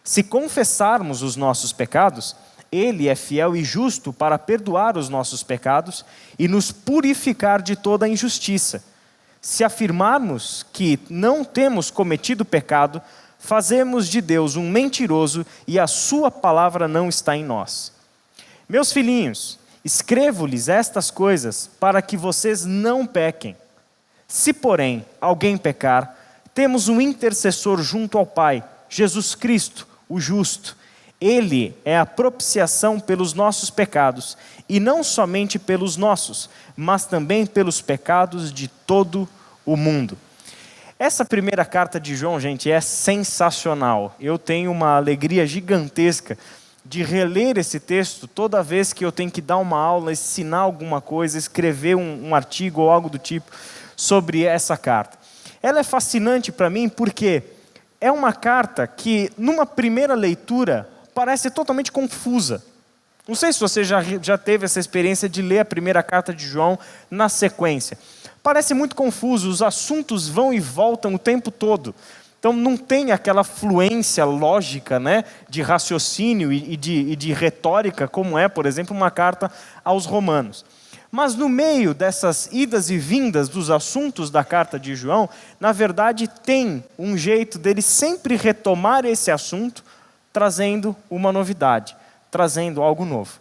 Se confessarmos os nossos pecados, ele é fiel e justo para perdoar os nossos pecados e nos purificar de toda a injustiça. Se afirmarmos que não temos cometido pecado, fazemos de Deus um mentiroso e a sua palavra não está em nós. Meus filhinhos, escrevo-lhes estas coisas para que vocês não pequem. Se, porém, alguém pecar, temos um intercessor junto ao Pai, Jesus Cristo, o justo. Ele é a propiciação pelos nossos pecados, e não somente pelos nossos, mas também pelos pecados de todo o mundo. Essa primeira carta de João, gente, é sensacional. Eu tenho uma alegria gigantesca de reler esse texto toda vez que eu tenho que dar uma aula, ensinar alguma coisa, escrever um artigo ou algo do tipo sobre essa carta. Ela é fascinante para mim porque é uma carta que, numa primeira leitura, parece totalmente confusa. Não sei se você já teve essa experiência de ler a primeira carta de João na sequência. Parece muito confuso, os assuntos vão e voltam o tempo todo. Então não tem aquela fluência lógica, né, de raciocínio e de retórica, como é, por exemplo, uma carta aos Romanos. Mas no meio dessas idas e vindas dos assuntos da carta de João, na verdade tem um jeito dele sempre retomar esse assunto, trazendo uma novidade, trazendo algo novo.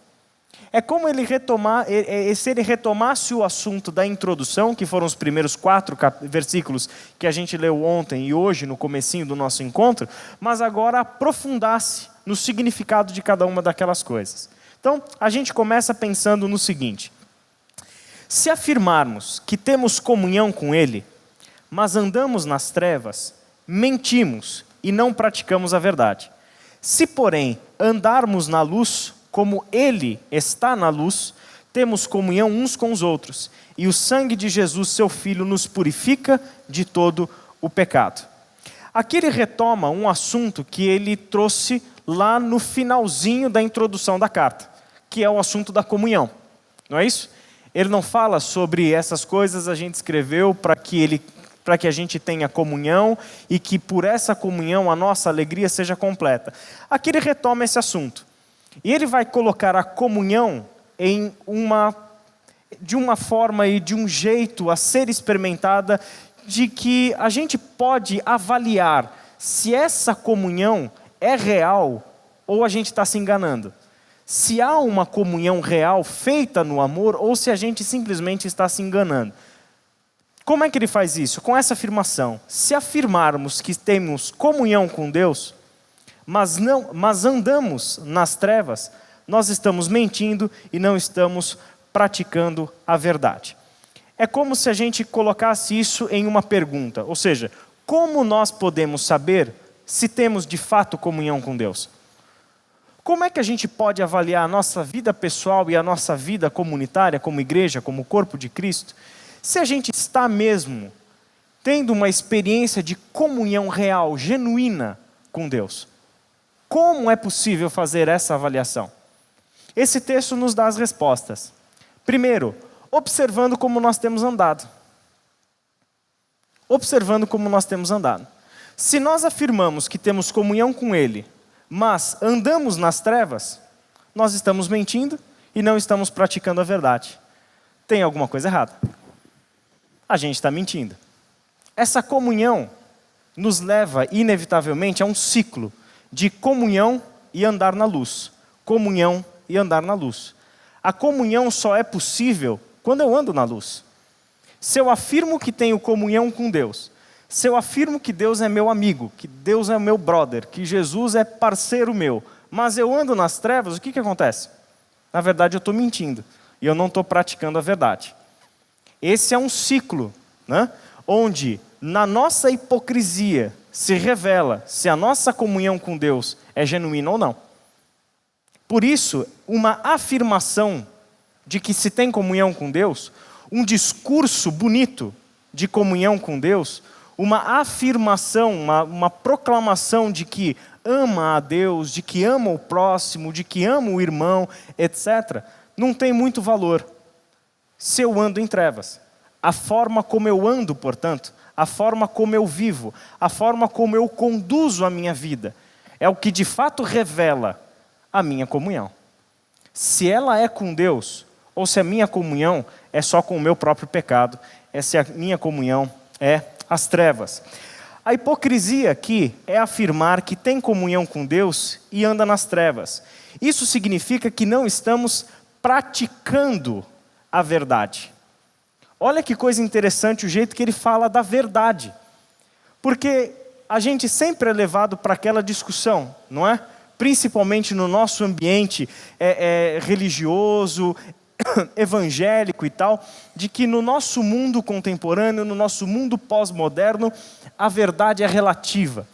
É como se ele retomasse o assunto da introdução, que foram os primeiros 4 versículos que a gente leu ontem e hoje no comecinho do nosso encontro, mas agora aprofundasse no significado de cada uma daquelas coisas. Então, a gente começa pensando no seguinte: se afirmarmos que temos comunhão com ele, mas andamos nas trevas, mentimos e não praticamos a verdade. Se, porém, andarmos na luz, como ele está na luz, temos comunhão uns com os outros, e o sangue de Jesus, seu Filho, nos purifica de todo o pecado. Aqui ele retoma um assunto que ele trouxe lá no finalzinho da introdução da carta, que é o assunto da comunhão. Não é isso? Ele não fala sobre essas coisas, a gente escreveu para que a gente tenha comunhão e que por essa comunhão a nossa alegria seja completa. Aqui ele retoma esse assunto. E ele vai colocar a comunhão de uma forma e de um jeito a ser experimentada, de que a gente pode avaliar se essa comunhão é real ou a gente está se enganando. Se há uma comunhão real feita no amor ou se a gente simplesmente está se enganando. Como é que ele faz isso? Com essa afirmação. Se afirmarmos que temos comunhão com Deus, mas andamos nas trevas, nós estamos mentindo e não estamos praticando a verdade. É como se a gente colocasse isso em uma pergunta, ou seja, como nós podemos saber se temos de fato comunhão com Deus? Como é que a gente pode avaliar a nossa vida pessoal e a nossa vida comunitária, como igreja, como corpo de Cristo, se a gente está mesmo tendo uma experiência de comunhão real, genuína com Deus? Como é possível fazer essa avaliação? Esse texto nos dá as respostas. Primeiro, observando como nós temos andado. Observando como nós temos andado. Se nós afirmamos que temos comunhão com Ele, mas andamos nas trevas, nós estamos mentindo e não estamos praticando a verdade. Tem alguma coisa errada. A gente está mentindo. Essa comunhão nos leva, inevitavelmente, a um ciclo de comunhão e andar na luz. Comunhão e andar na luz. A comunhão só é possível quando eu ando na luz. Se eu afirmo que tenho comunhão com Deus, se eu afirmo que Deus é meu amigo, que Deus é meu brother, que Jesus é parceiro meu, mas eu ando nas trevas, o que acontece? Na verdade, eu estou mentindo e eu não estou praticando a verdade. Esse é um ciclo, né? Onde na nossa hipocrisia se revela se a nossa comunhão com Deus é genuína ou não. Por isso, uma afirmação de que se tem comunhão com Deus, um discurso bonito de comunhão com Deus, uma afirmação, uma proclamação de que ama a Deus, de que ama o próximo, de que ama o irmão, etc., não tem muito valor se eu ando em trevas. A forma como eu ando, portanto, a forma como eu vivo, a forma como eu conduzo a minha vida, é o que de fato revela a minha comunhão. Se ela é com Deus, ou se a minha comunhão é só com o meu próprio pecado, se a minha comunhão é as trevas. A hipocrisia aqui é afirmar que tem comunhão com Deus e anda nas trevas. Isso significa que não estamos praticando a verdade. Olha que coisa interessante o jeito que ele fala da verdade. Porque a gente sempre é levado para aquela discussão, não é? Principalmente no nosso ambiente religioso, evangélico e tal, de que no nosso mundo contemporâneo, no nosso mundo pós-moderno, a verdade é relativa.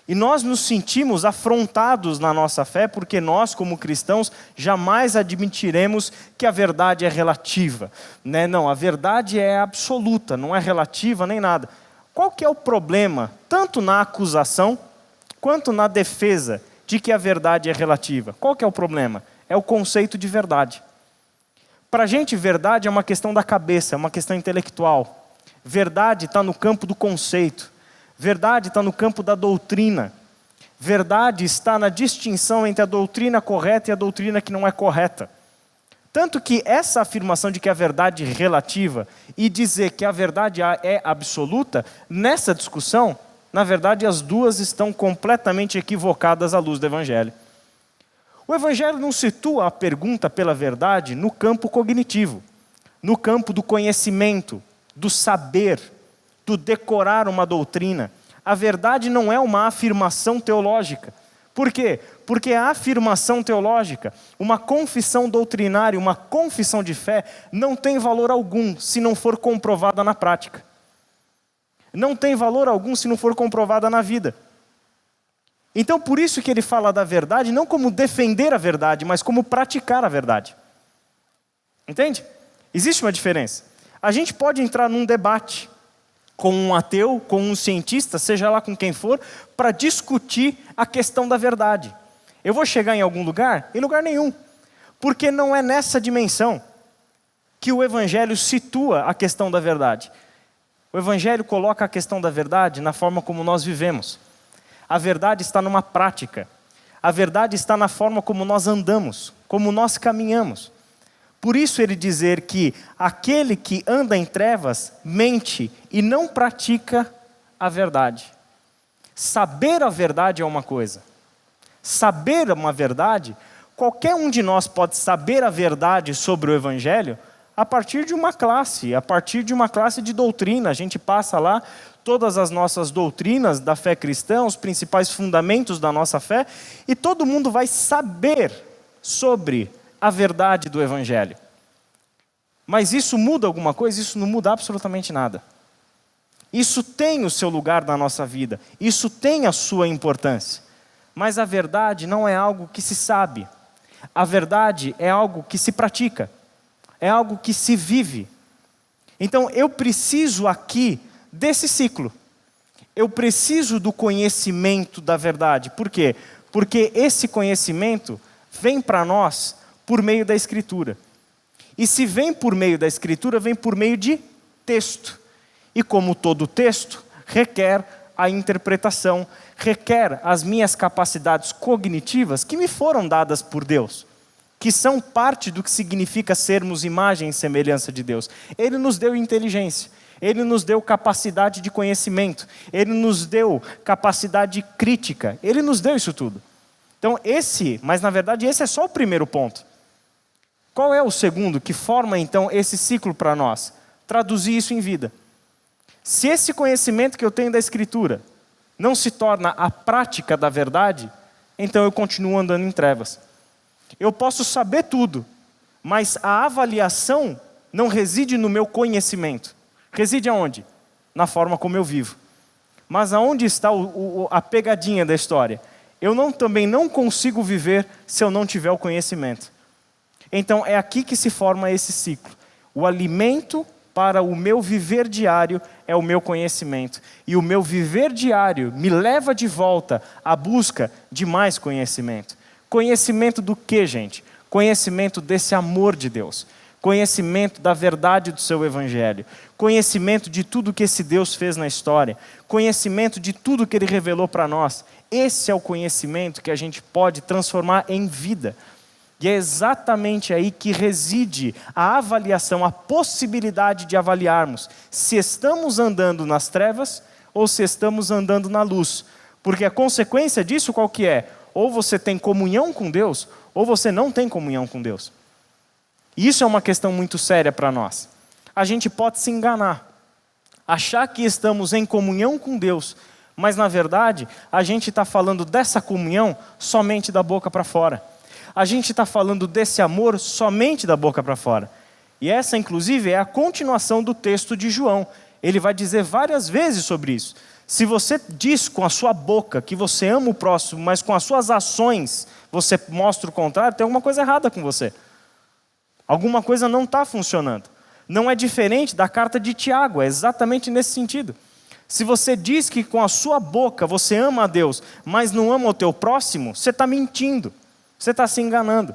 E nós nos sentimos afrontados na nossa fé, porque nós, como cristãos, jamais admitiremos que a verdade é relativa. Né? Não, a verdade é absoluta, não é relativa nem nada. Qual que é o problema, tanto na acusação, quanto na defesa, de que a verdade é relativa? Qual que é o problema? É o conceito de verdade. Para a gente, verdade é uma questão da cabeça, é uma questão intelectual. Verdade está no campo do conceito. Verdade está no campo da doutrina. Verdade está na distinção entre a doutrina correta e a doutrina que não é correta. Tanto que essa afirmação de que a verdade é relativa e dizer que a verdade é absoluta, nessa discussão, na verdade as duas estão completamente equivocadas à luz do Evangelho. O Evangelho não situa a pergunta pela verdade no campo cognitivo, no campo do conhecimento, do saber, do decorar uma doutrina. A verdade não é uma afirmação teológica. Por quê? Porque a afirmação teológica, uma confissão doutrinária, uma confissão de fé, não tem valor algum se não for comprovada na prática. Não tem valor algum se não for comprovada na vida. Então, por isso que ele fala da verdade, não como defender a verdade, mas como praticar a verdade. Entende? Existe uma diferença. A gente pode entrar num debate com um ateu, com um cientista, seja lá com quem for, para discutir a questão da verdade. Eu vou chegar em algum lugar? Em lugar nenhum. Porque não é nessa dimensão que o Evangelho situa a questão da verdade. O Evangelho coloca a questão da verdade na forma como nós vivemos. A verdade está numa prática. A verdade está na forma como nós andamos, como nós caminhamos. Por isso ele dizer que aquele que anda em trevas mente e não pratica a verdade. Saber a verdade é uma coisa. Saber uma verdade, qualquer um de nós pode saber a verdade sobre o Evangelho a partir de uma classe de doutrina. A gente passa lá todas as nossas doutrinas da fé cristã, os principais fundamentos da nossa fé, e todo mundo vai saber sobre a verdade do Evangelho. Mas isso muda alguma coisa? Isso não muda absolutamente nada. Isso tem o seu lugar na nossa vida, isso tem a sua importância. Mas a verdade não é algo que se sabe. A verdade é algo que se pratica, é algo que se vive. Então eu preciso aqui desse ciclo. Eu preciso do conhecimento da verdade. Por quê? Porque esse conhecimento vem para nós por meio da Escritura. E se vem por meio da Escritura, vem por meio de texto. E como todo texto, requer a interpretação, requer as minhas capacidades cognitivas que me foram dadas por Deus, que são parte do que significa sermos imagem e semelhança de Deus. Ele nos deu inteligência, Ele nos deu capacidade de conhecimento, Ele nos deu capacidade crítica, Ele nos deu isso tudo. Então mas na verdade esse é só o primeiro ponto. Qual é o segundo que forma então esse ciclo para nós? Traduzir isso em vida. Se esse conhecimento que eu tenho da Escritura não se torna a prática da verdade, então eu continuo andando em trevas. Eu posso saber tudo, mas a avaliação não reside no meu conhecimento. Reside aonde? Na forma como eu vivo. Mas aonde está a pegadinha da história? Eu também não consigo viver se eu não tiver o conhecimento. Então é aqui que se forma esse ciclo. O alimento para o meu viver diário é o meu conhecimento. E o meu viver diário me leva de volta à busca de mais conhecimento. Conhecimento do quê, gente? Conhecimento desse amor de Deus. Conhecimento da verdade do seu Evangelho. Conhecimento de tudo que esse Deus fez na história. Conhecimento de tudo que Ele revelou para nós. Esse é o conhecimento que a gente pode transformar em vida. E é exatamente aí que reside a avaliação, a possibilidade de avaliarmos se estamos andando nas trevas ou se estamos andando na luz. Porque a consequência disso qual que é? Ou você tem comunhão com Deus, ou você não tem comunhão com Deus. E isso é uma questão muito séria para nós. A gente pode se enganar, achar que estamos em comunhão com Deus, mas na verdade a gente está falando dessa comunhão somente da boca para fora. A gente está falando desse amor somente da boca para fora. E essa, inclusive, é a continuação do texto de João. Ele vai dizer várias vezes sobre isso. Se você diz com a sua boca que você ama o próximo, mas com as suas ações você mostra o contrário, tem alguma coisa errada com você. Alguma coisa não está funcionando. Não é diferente da carta de Tiago, é exatamente nesse sentido. Se você diz que com a sua boca você ama a Deus, mas não ama o teu próximo, você está mentindo. Você está se enganando.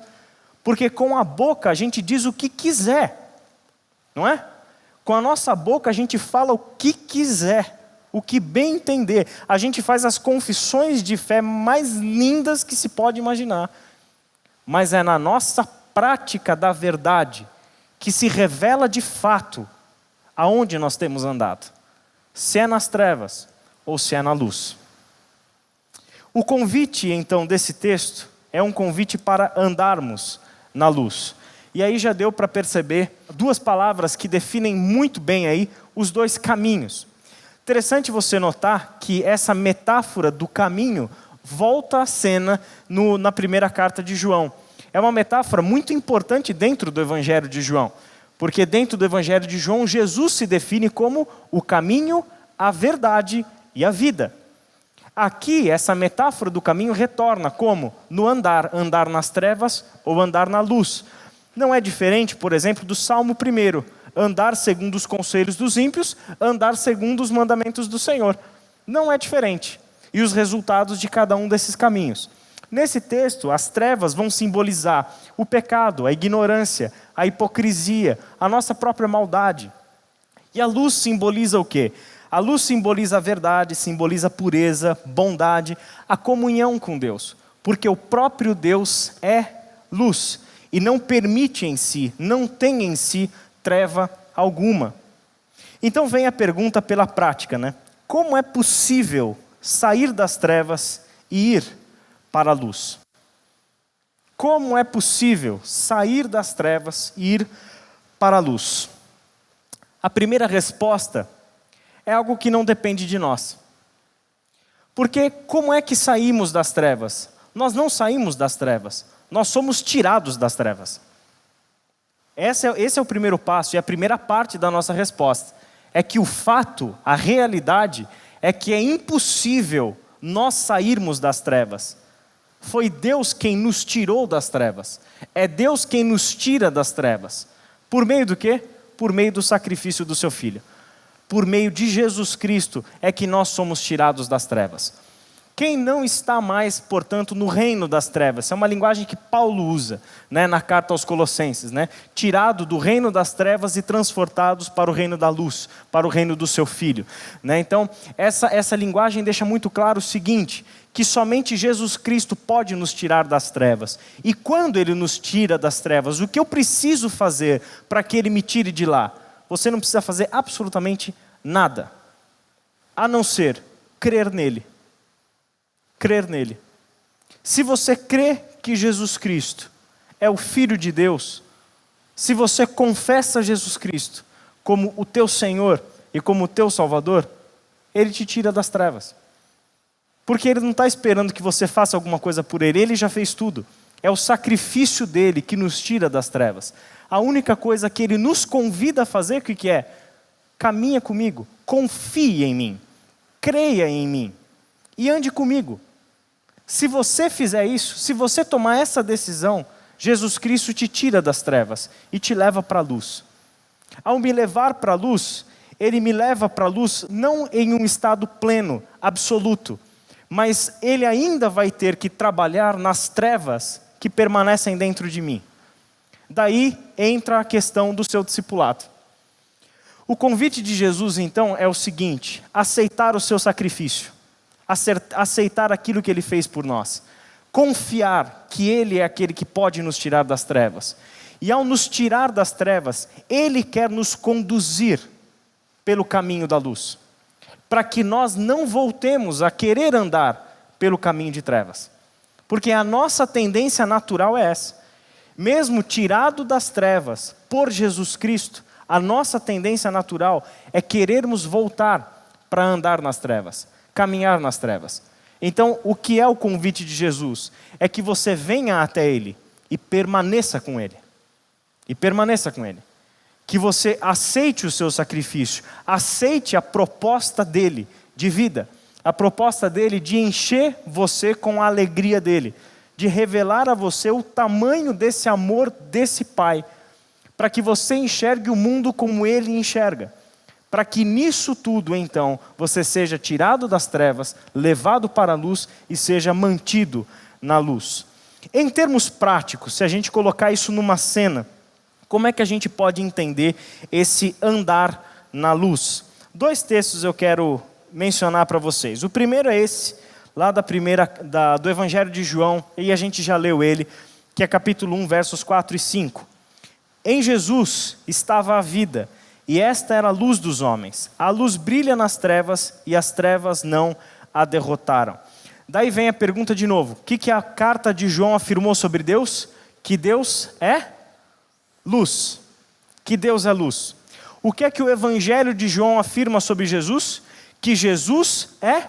Porque com a boca a gente diz o que quiser. Não é? Com a nossa boca a gente fala o que quiser. O que bem entender. A gente faz as confissões de fé mais lindas que se pode imaginar. Mas é na nossa prática da verdade que se revela de fato aonde nós temos andado. Se é nas trevas ou se é na luz. O convite então desse texto é um convite para andarmos na luz. E aí já deu para perceber duas palavras que definem muito bem aí os dois caminhos. Interessante você notar que essa metáfora do caminho volta à cena na primeira carta de João. É uma metáfora muito importante dentro do Evangelho de João. Porque dentro do Evangelho de João, Jesus se define como o caminho, a verdade e a vida. Aqui, essa metáfora do caminho retorna como? No andar nas trevas ou andar na luz. Não é diferente, por exemplo, do Salmo 1, andar segundo os conselhos dos ímpios, andar segundo os mandamentos do Senhor. Não é diferente. E os resultados de cada um desses caminhos. Nesse texto, as trevas vão simbolizar o pecado, a ignorância, a hipocrisia, a nossa própria maldade. E a luz simboliza o quê? A luz simboliza a verdade, simboliza a pureza, bondade, a comunhão com Deus. Porque o próprio Deus é luz. e não permite em si, não tem em si treva alguma. Então vem a pergunta pela prática, né? Como é possível sair das trevas e ir para a luz? Como é possível sair das trevas e ir para a luz? A primeira resposta é algo que não depende de nós. Porque como é que saímos das trevas? Nós não saímos das trevas, nós somos tirados das trevas. Esse é o primeiro passo e a primeira parte da nossa resposta. É que o fato, a realidade, é que é impossível nós sairmos das trevas. Foi Deus quem nos tirou das trevas. É Deus quem nos tira das trevas. Por meio do quê? Por meio do sacrifício do seu Filho. Por meio de Jesus Cristo é que nós somos tirados das trevas. Quem não está mais, portanto, no reino das trevas? Essa é uma linguagem que Paulo usa, né, na carta aos Colossenses, né? Tirado do reino das trevas e transportados para o reino da luz, para o reino do seu Filho, né? Então, essa linguagem deixa muito claro o seguinte, que somente Jesus Cristo pode nos tirar das trevas. E quando Ele nos tira das trevas, o que eu preciso fazer para que Ele me tire de lá? Você não precisa fazer absolutamente nada, a não ser crer nele. Crer nele. Se você crê que Jesus Cristo é o Filho de Deus, se você confessa Jesus Cristo como o teu Senhor e como o teu Salvador, Ele te tira das trevas. Porque Ele não está esperando que você faça alguma coisa por Ele, Ele já fez tudo. É o sacrifício dEle que nos tira das trevas. A única coisa que Ele nos convida a fazer, o que é? Caminha comigo, confie em mim, creia em mim e ande comigo. Se você fizer isso, se você tomar essa decisão, Jesus Cristo te tira das trevas e te leva para a luz. Ao me levar para a luz, Ele me leva para a luz não em um estado pleno, absoluto, mas Ele ainda vai ter que trabalhar nas trevas que permanecem dentro de mim. Daí entra a questão do seu discipulado. O convite de Jesus então é o seguinte: aceitar o seu sacrifício. Aceitar aquilo que Ele fez por nós, confiar que Ele é aquele que pode nos tirar das trevas, e ao nos tirar das trevas, Ele quer nos conduzir pelo caminho da luz, para que nós não voltemos a querer andar pelo caminho de trevas, porque a nossa tendência natural é essa, mesmo tirado das trevas por Jesus Cristo, a nossa tendência natural é querermos voltar para andar nas trevas, caminhar nas trevas. Então, o que é o convite de Jesus? É que você venha até Ele e permaneça com Ele. E permaneça com Ele. Que você aceite o seu sacrifício, aceite a proposta dEle de vida, a proposta dEle de encher você com a alegria dEle, de revelar a você o tamanho desse amor desse Pai, para que você enxergue o mundo como Ele enxerga. Para que nisso tudo, então, você seja tirado das trevas, levado para a luz e seja mantido na luz. Em termos práticos, se a gente colocar isso numa cena, como é que a gente pode entender esse andar na luz? 2 textos eu quero mencionar para vocês. O primeiro é esse, lá do Evangelho de João, e a gente já leu ele, que é capítulo 1, versos 4 e 5. Em Jesus estava a vida, e esta era a luz dos homens. A luz brilha nas trevas, e as trevas não a derrotaram. Daí vem a pergunta de novo. O que a carta de João afirmou sobre Deus? Que Deus é luz. Que Deus é luz. O que é que o Evangelho de João afirma sobre Jesus? Que Jesus é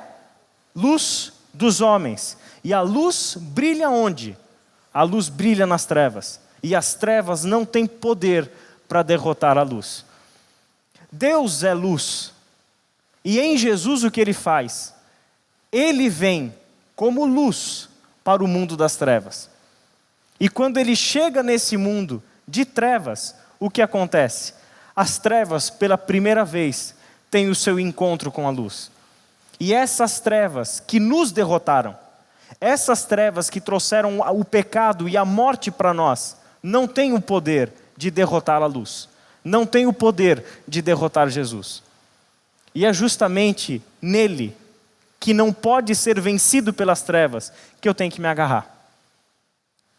luz dos homens. E a luz brilha onde? A luz brilha nas trevas. E as trevas não têm poder para derrotar a luz. Deus é luz, e em Jesus o que Ele faz? Ele vem como luz para o mundo das trevas. E quando Ele chega nesse mundo de trevas, o que acontece? As trevas, pela primeira vez, têm o seu encontro com a luz. E essas trevas que nos derrotaram, essas trevas que trouxeram o pecado e a morte para nós, não têm o poder de derrotar a luz. Não tem o poder de derrotar Jesus. E é justamente nele, que não pode ser vencido pelas trevas, que eu tenho que me agarrar.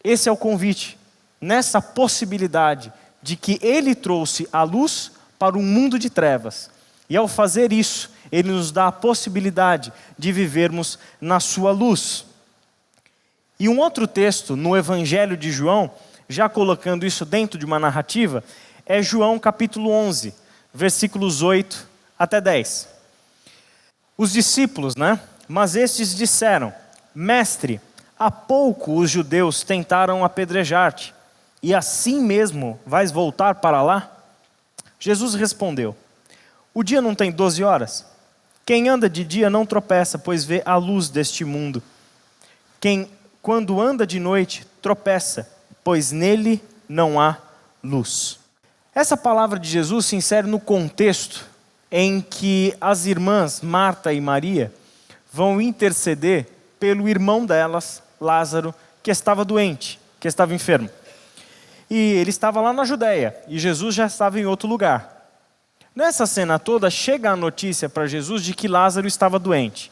Esse é o convite nessa possibilidade de que ele trouxe a luz para um mundo de trevas. E ao fazer isso, ele nos dá a possibilidade de vivermos na sua luz. E um outro texto no Evangelho de João, já colocando isso dentro de uma narrativa, é João capítulo 11, versículos 8 até 10. Os discípulos, Mas estes disseram: Mestre, há pouco os judeus tentaram apedrejar-te, e assim mesmo vais voltar para lá? Jesus respondeu: O dia não tem 12 horas? Quem anda de dia não tropeça, pois vê a luz deste mundo. Quem, quando anda de noite, tropeça, pois nele não há luz. Essa palavra de Jesus se insere no contexto em que as irmãs Marta e Maria vão interceder pelo irmão delas, Lázaro, que estava doente, que estava enfermo. E ele estava lá na Judéia, e Jesus já estava em outro lugar. Nessa cena toda, chega a notícia para Jesus de que Lázaro estava doente.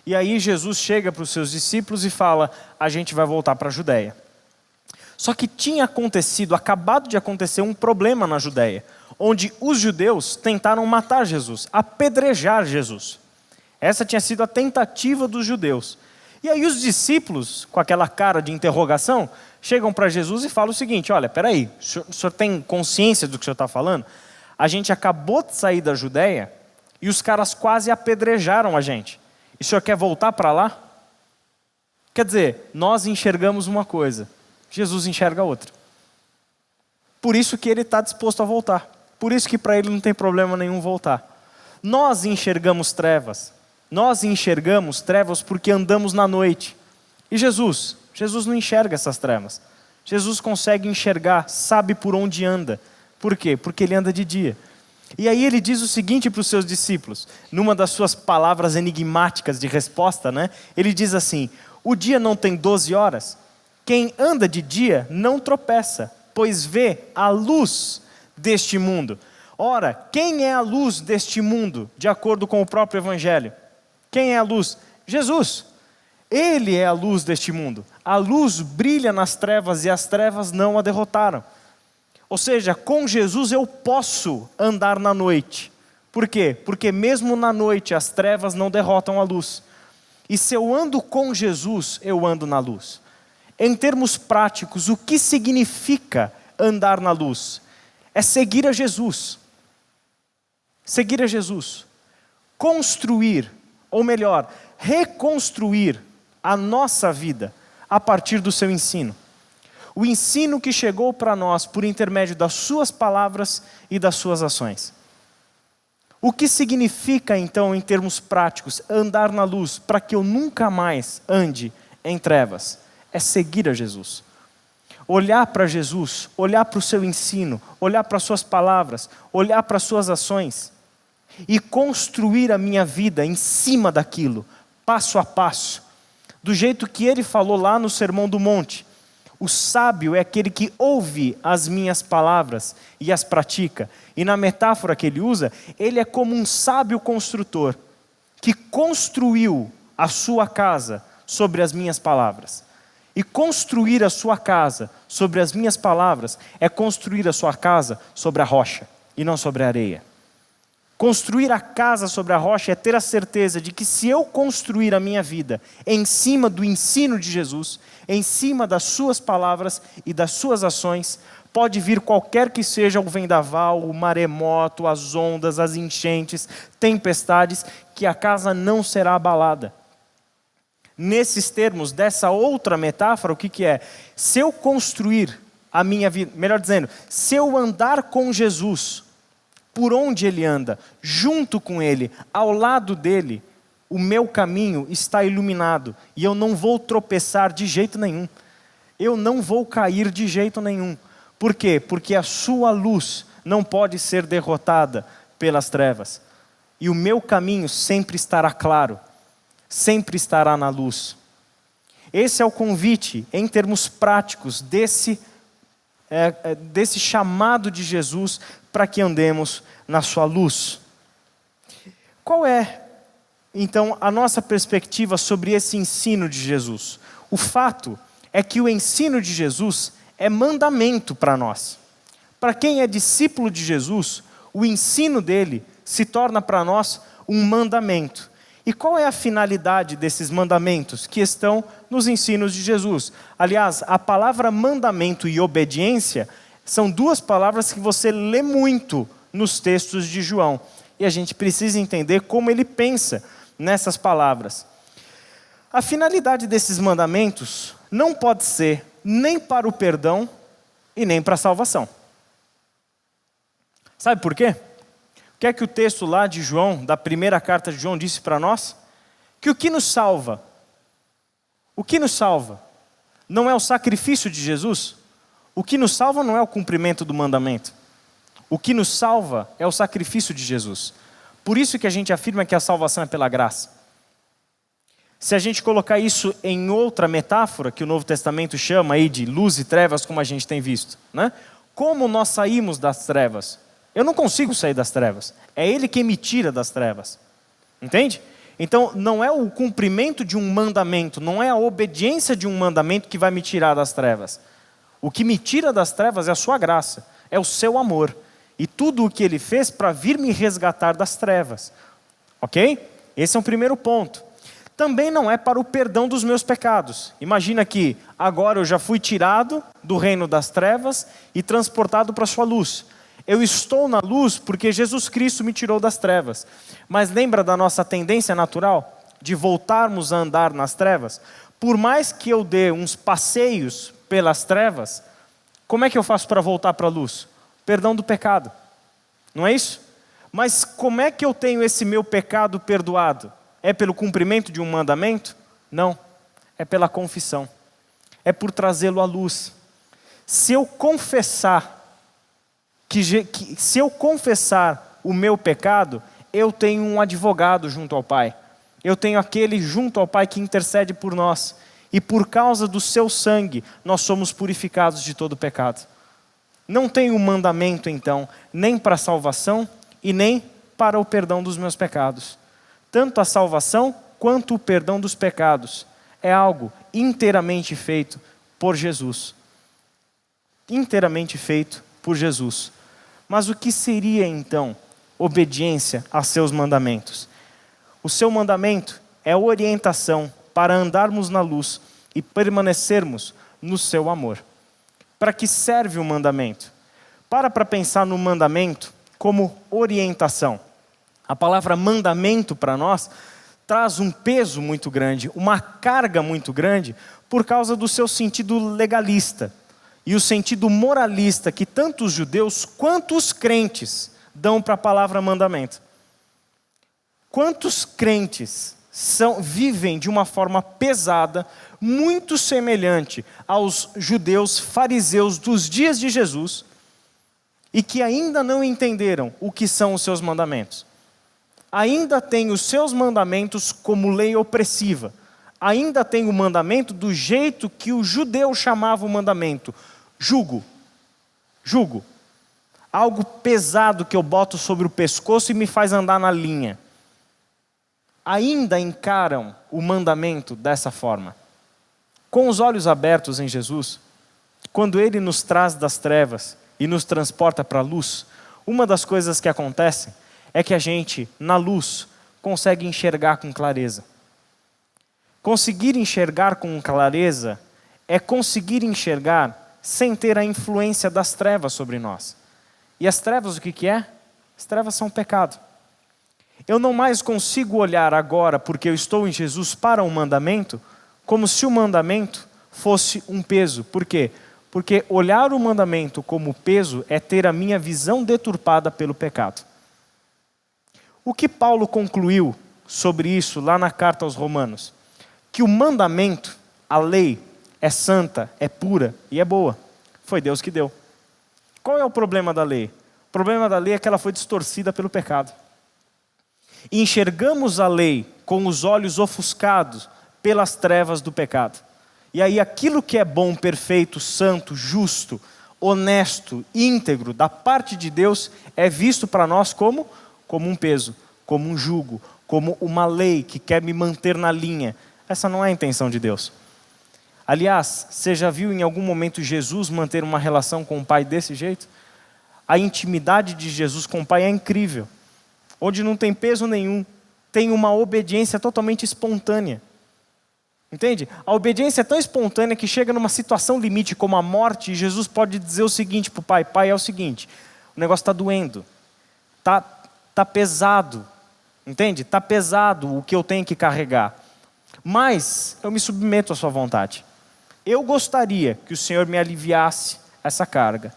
E aí Jesus chega para os seus discípulos e fala: a gente vai voltar para a Judéia. Só que tinha acabado de acontecer um problema na Judéia, onde os judeus tentaram matar Jesus, apedrejar Jesus. Essa tinha sido a tentativa dos judeus. E aí os discípulos, com aquela cara de interrogação, chegam para Jesus e falam o seguinte: olha, peraí, o senhor tem consciência do que o senhor está falando? A gente acabou de sair da Judéia e os caras quase apedrejaram a gente. E o senhor quer voltar para lá? Quer dizer, nós enxergamos uma coisa, Jesus enxerga outra. Por isso que ele está disposto a voltar. Por isso que para ele não tem problema nenhum voltar. Nós enxergamos trevas. Nós enxergamos trevas porque andamos na noite. E Jesus não enxerga essas trevas. Jesus consegue enxergar, sabe por onde anda. Por quê? Porque ele anda de dia. E aí ele diz o seguinte para os seus discípulos, numa das suas palavras enigmáticas de resposta, ele diz assim: o dia não tem 12 horas? Quem anda de dia não tropeça, pois vê a luz deste mundo. Ora, quem é a luz deste mundo, de acordo com o próprio Evangelho? Quem é a luz? Jesus. Ele é a luz deste mundo. A luz brilha nas trevas e as trevas não a derrotaram. Ou seja, com Jesus eu posso andar na noite. Por quê? Porque mesmo na noite as trevas não derrotam a luz. E se eu ando com Jesus, eu ando na luz. Em termos práticos, o que significa andar na luz? É seguir a Jesus. Seguir a Jesus. Construir, ou melhor, reconstruir a nossa vida a partir do seu ensino. O ensino que chegou para nós por intermédio das suas palavras e das suas ações. O que significa então, em termos práticos, andar na luz para que eu nunca mais ande em trevas? É seguir a Jesus. Olhar para Jesus, olhar para o seu ensino, olhar para as suas palavras, olhar para as suas ações e construir a minha vida em cima daquilo, passo a passo, do jeito que ele falou lá no Sermão do Monte. O sábio é aquele que ouve as minhas palavras e as pratica. E na metáfora que ele usa, ele é como um sábio construtor que construiu a sua casa sobre as minhas palavras. E construir a sua casa sobre as minhas palavras é construir a sua casa sobre a rocha e não sobre a areia. Construir a casa sobre a rocha é ter a certeza de que se eu construir a minha vida em cima do ensino de Jesus, em cima das suas palavras e das suas ações, pode vir qualquer que seja o vendaval, o maremoto, as ondas, as enchentes, tempestades, que a casa não será abalada. Nesses termos, dessa outra metáfora, o que é? Se eu construir a minha vida, melhor dizendo, se eu andar com Jesus, por onde ele anda, junto com ele, ao lado dele, o meu caminho está iluminado e eu não vou tropeçar de jeito nenhum. Eu não vou cair de jeito nenhum. Por quê? Porque a sua luz não pode ser derrotada pelas trevas. E o meu caminho sempre estará claro, sempre estará na luz. Esse é o convite, em termos práticos, desse chamado de Jesus para que andemos na sua luz. Qual é, então, a nossa perspectiva sobre esse ensino de Jesus? O fato é que o ensino de Jesus é mandamento para nós. Para quem é discípulo de Jesus, o ensino dele se torna para nós um mandamento. E qual é a finalidade desses mandamentos que estão nos ensinos de Jesus? Aliás, a palavra mandamento e obediência são duas palavras que você lê muito nos textos de João. E a gente precisa entender como ele pensa nessas palavras. A finalidade desses mandamentos não pode ser nem para o perdão e nem para a salvação. Sabe por quê? O que é que o texto lá de João, da primeira carta de João, disse para nós? Que o que nos salva? O que nos salva? Não é o sacrifício de Jesus? O que nos salva não é o cumprimento do mandamento. O que nos salva é o sacrifício de Jesus. Por isso que a gente afirma que a salvação é pela graça. Se a gente colocar isso em outra metáfora, que o Novo Testamento chama aí de luz e trevas, como a gente tem visto, né? Como nós saímos das trevas? Eu não consigo sair das trevas. É Ele quem me tira das trevas. Entende? Então, não é o cumprimento de um mandamento, não é a obediência de um mandamento que vai me tirar das trevas. O que me tira das trevas é a sua graça, é o seu amor. E tudo o que Ele fez para vir me resgatar das trevas. Ok? Esse é um primeiro ponto. Também não é para o perdão dos meus pecados. Imagina que agora eu já fui tirado do reino das trevas e transportado para a sua luz. Eu estou na luz porque Jesus Cristo me tirou das trevas. Mas lembra da nossa tendência natural de voltarmos a andar nas trevas? Por mais que eu dê uns passeios pelas trevas, como é que eu faço para voltar para a luz? Perdão do pecado. Não é isso? Mas como é que eu tenho esse meu pecado perdoado? É pelo cumprimento de um mandamento? Não. É pela confissão. É por trazê-lo à luz. Se eu confessar o meu pecado, eu tenho um advogado junto ao Pai. Eu tenho aquele junto ao Pai que intercede por nós. E por causa do seu sangue, nós somos purificados de todo pecado. Não tenho mandamento, então, nem para a salvação e nem para o perdão dos meus pecados. Tanto a salvação quanto o perdão dos pecados é algo inteiramente feito por Jesus. Inteiramente feito por Jesus. Mas o que seria então obediência a seus mandamentos? O seu mandamento é orientação para andarmos na luz e permanecermos no seu amor. Para que serve o mandamento? Para pensar no mandamento como orientação. A palavra mandamento para nós traz um peso muito grande, uma carga muito grande, por causa do seu sentido legalista e o sentido moralista que tanto os judeus quanto os crentes dão para a palavra mandamento. Quantos crentes vivem de uma forma pesada, muito semelhante aos judeus fariseus dos dias de Jesus, e que ainda não entenderam o que são os seus mandamentos? Ainda tem os seus mandamentos como lei opressiva. Ainda tem o mandamento do jeito que o judeu chamava o mandamento. Jugo. Jugo. Algo pesado que eu boto sobre o pescoço e me faz andar na linha. Ainda encaram o mandamento dessa forma. Com os olhos abertos em Jesus, quando Ele nos traz das trevas e nos transporta para a luz, uma das coisas que acontece é que a gente, na luz, consegue enxergar com clareza. Conseguir enxergar com clareza é conseguir enxergar sem ter a influência das trevas sobre nós. E as trevas, o que é? As trevas são pecado. Eu não mais consigo olhar agora, porque eu estou em Jesus, para um mandamento, como se o mandamento fosse um peso. Por quê? Porque olhar o mandamento como peso é ter a minha visão deturpada pelo pecado. O que Paulo concluiu sobre isso lá na carta aos Romanos? Que o mandamento, a lei, é santa, é pura e é boa. Foi Deus que deu. Qual é o problema da lei? O problema da lei é que ela foi distorcida pelo pecado. E enxergamos a lei com os olhos ofuscados pelas trevas do pecado. E aí aquilo que é bom, perfeito, santo, justo, honesto, íntegro, da parte de Deus, é visto para nós como um peso, como um jugo, como uma lei que quer me manter na linha. Essa não é a intenção de Deus. Aliás, você já viu em algum momento Jesus manter uma relação com o Pai desse jeito? A intimidade de Jesus com o Pai é incrível. Onde não tem peso nenhum, tem uma obediência totalmente espontânea. Entende? A obediência é tão espontânea que chega numa situação limite como a morte, e Jesus pode dizer o seguinte para o Pai: Pai, é o seguinte, o negócio está doendo, tá pesado, entende? Está pesado o que eu tenho que carregar, mas eu me submeto à sua vontade. Eu gostaria que o Senhor me aliviasse essa carga.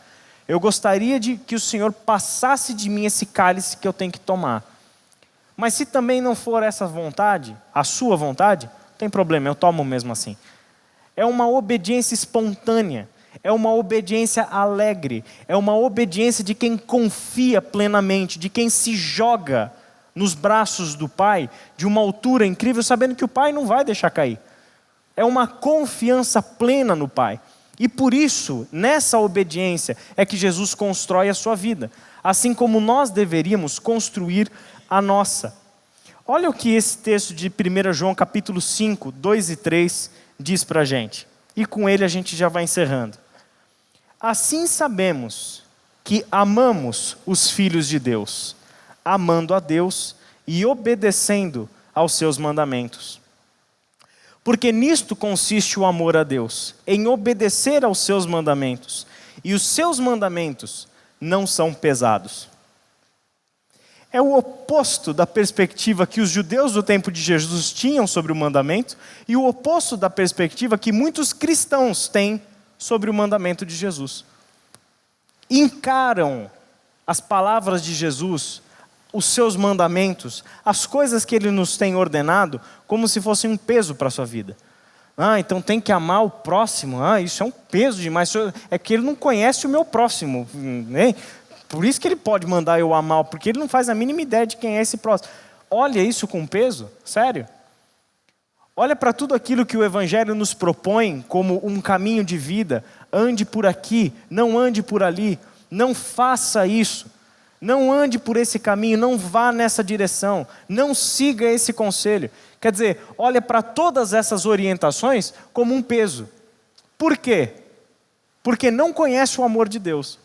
Eu gostaria que o Senhor passasse de mim esse cálice que eu tenho que tomar. Mas se também não for essa vontade, a sua vontade, não tem problema, eu tomo mesmo assim. É uma obediência espontânea, é uma obediência alegre, é uma obediência de quem confia plenamente, de quem se joga nos braços do Pai, de uma altura incrível, sabendo que o Pai não vai deixar cair. É uma confiança plena no Pai. E por isso, nessa obediência, é que Jesus constrói a sua vida, assim como nós deveríamos construir a nossa. Olha o que esse texto de 1 João capítulo 5, 2 e 3 diz para a gente. E com ele a gente já vai encerrando. Assim sabemos que amamos os filhos de Deus, amando a Deus e obedecendo aos seus mandamentos. Porque nisto consiste o amor a Deus, em obedecer aos seus mandamentos. E os seus mandamentos não são pesados. É o oposto da perspectiva que os judeus do tempo de Jesus tinham sobre o mandamento e o oposto da perspectiva que muitos cristãos têm sobre o mandamento de Jesus. Encaram as palavras de Jesus, os seus mandamentos, as coisas que Ele nos tem ordenado, como se fossem um peso para a sua vida. Então tem que amar o próximo. Isso é um peso demais. É que Ele não conhece o meu próximo, né? Por isso que Ele pode mandar eu amar, porque Ele não faz a mínima ideia de quem é esse próximo. Olha isso com peso, sério. Olha para tudo aquilo que o Evangelho nos propõe como um caminho de vida. Ande por aqui, não ande por ali. Não faça isso. Não ande por esse caminho, não vá nessa direção. Não siga esse conselho. Quer dizer, olha para todas essas orientações como um peso. Por quê? Porque não conhece o amor de Deus.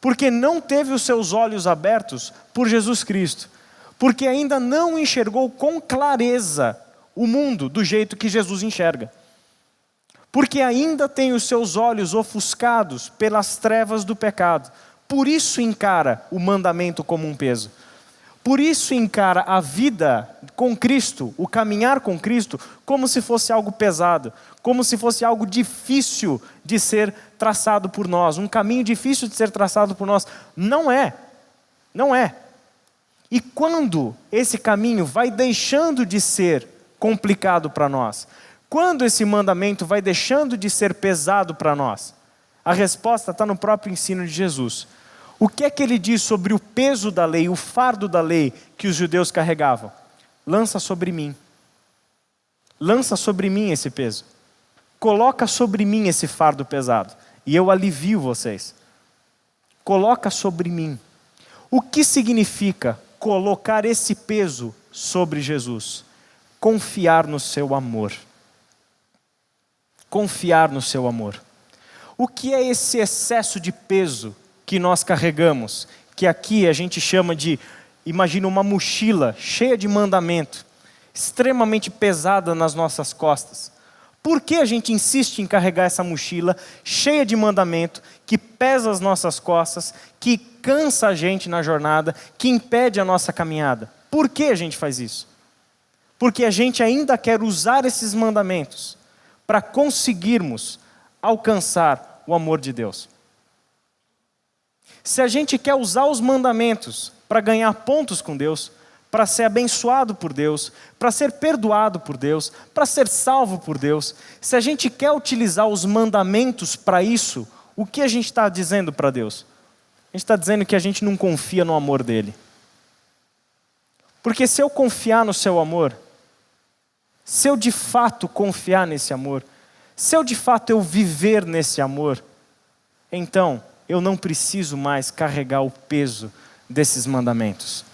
Porque não teve os seus olhos abertos por Jesus Cristo. Porque ainda não enxergou com clareza o mundo do jeito que Jesus enxerga. Porque ainda tem os seus olhos ofuscados pelas trevas do pecado. Por isso encara o mandamento como um peso. Por isso encara a vida com Cristo, o caminhar com Cristo, como se fosse algo pesado, como se fosse algo difícil de ser traçado por nós, um caminho difícil de ser traçado por nós. Não é. Não é. E quando esse caminho vai deixando de ser complicado para nós, quando esse mandamento vai deixando de ser pesado para nós, a resposta está no próprio ensino de Jesus. O que é que ele diz sobre o peso da lei, o fardo da lei que os judeus carregavam? Lança sobre mim. Lança sobre mim esse peso. Coloca sobre mim esse fardo pesado e eu alivio vocês. Coloca sobre mim. O que significa colocar esse peso sobre Jesus? Confiar no seu amor. Confiar no seu amor. O que é esse excesso de peso que nós carregamos? Que aqui a gente chama de, imagina uma mochila cheia de mandamento, extremamente pesada nas nossas costas. Por que a gente insiste em carregar essa mochila cheia de mandamento, que pesa as nossas costas, que cansa a gente na jornada, que impede a nossa caminhada? Por que a gente faz isso? Porque a gente ainda quer usar esses mandamentos para conseguirmos alcançar o amor de Deus. Se a gente quer usar os mandamentos para ganhar pontos com Deus, para ser abençoado por Deus, para ser perdoado por Deus, para ser salvo por Deus, se a gente quer utilizar os mandamentos para isso, o que a gente está dizendo para Deus? A gente está dizendo que a gente não confia no amor dele. Porque se eu confiar no seu amor, se eu de fato confiar nesse amor, se eu de fato eu viver nesse amor, então eu não preciso mais carregar o peso desses mandamentos.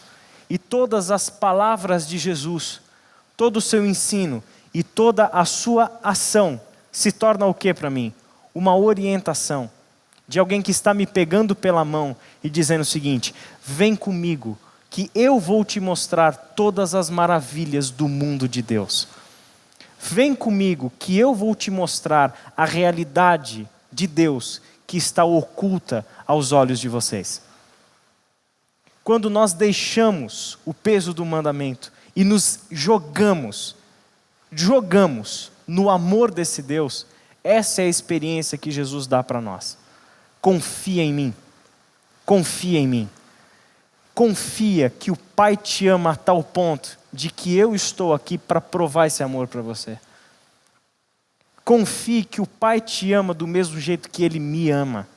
E todas as palavras de Jesus, todo o seu ensino e toda a sua ação se torna o que para mim? Uma orientação de alguém que está me pegando pela mão e dizendo o seguinte: vem comigo, que eu vou te mostrar todas as maravilhas do mundo de Deus. Vem comigo, que eu vou te mostrar a realidade de Deus que está oculta aos olhos de vocês. Quando nós deixamos o peso do mandamento e nos jogamos no amor desse Deus, essa é a experiência que Jesus dá para nós. Confia em mim, confia em mim. Confia que o Pai te ama a tal ponto de que eu estou aqui para provar esse amor para você. Confie que o Pai te ama do mesmo jeito que Ele me ama.